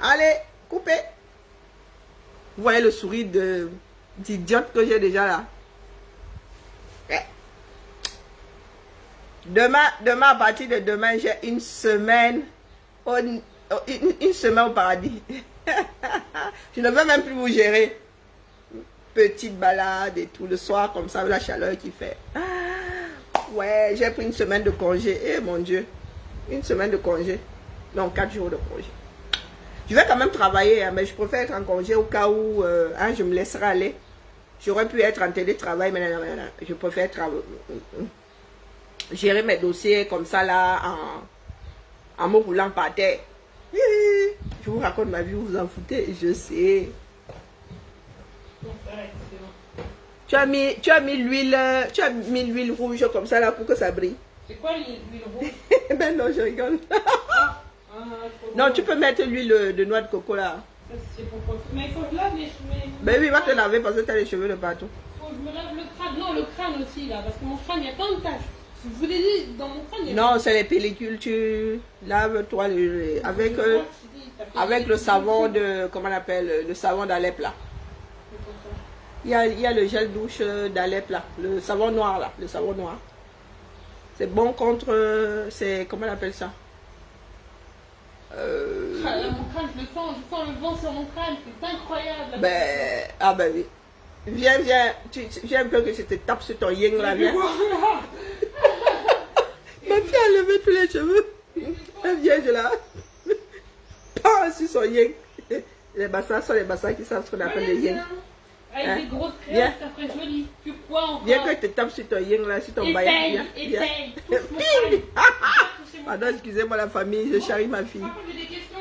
Allez, coupez. Vous voyez le sourire d'idiote que j'ai déjà là. Demain, à partir de demain, j'ai une semaine une semaine au paradis. Je ne veux même plus vous gérer. Petite balade et tout le soir comme ça, la chaleur qui fait. Ouais, j'ai pris une semaine de congé. Eh mon Dieu, une semaine de congé. Non, 4 jours de congé. Je vais quand même travailler, hein, mais je préfère être en congé au cas où je me laisserai aller. J'aurais pu être en télétravail, mais non, je préfère gérer mes dossiers comme ça là, en me roulant par terre. Je vous raconte ma vie, vous vous en foutez, je sais. Tu as mis l'huile rouge comme ça là pour que ça brille.
C'est quoi l'huile rouge?
Ben non, je rigole. Non, tu peux mettre l'huile de noix de coco là.
C'est pour quoi? Mais il faut que je lave les cheveux.
Ben oui, va te laver parce que tu as les cheveux de partout.
Il faut que je me lave le crâne. Non, le crâne aussi là, parce que mon crâne, il y a plein de taches. Je vous l'ai dit, dans mon crâne, il y a...
Non, c'est les pellicules, tu laves-toi avec le savon de, comment on appelle, le savon d'Alep là. Il y a le gel douche d'Alep là, le savon noir là, le savon noir. C'est bon contre, c'est, comment on appelle ça?
Mon crâne, je sens le vent sur mon crâne, c'est incroyable.
Ben, ben oui. Viens, j'ai un peu que je te tape sur ton yin là, viens. Ma fille a levé tous les cheveux. Viens, je la... Pas sur son yin. Les bassins sont les bassins qui savent ce qu'on appelle les yin.
Avec des grosses crayons, ça ferait joli. Tu quoi encore?
Viens que je te tape sur ton yin là, sur ton bail.
Essaye.
Pardon, excusez-moi la famille, je charrie ma fille.
Par contre, j'ai des questions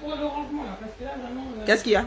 pour le rangement là, parce que là vraiment...
Qu'est-ce qu'il y a?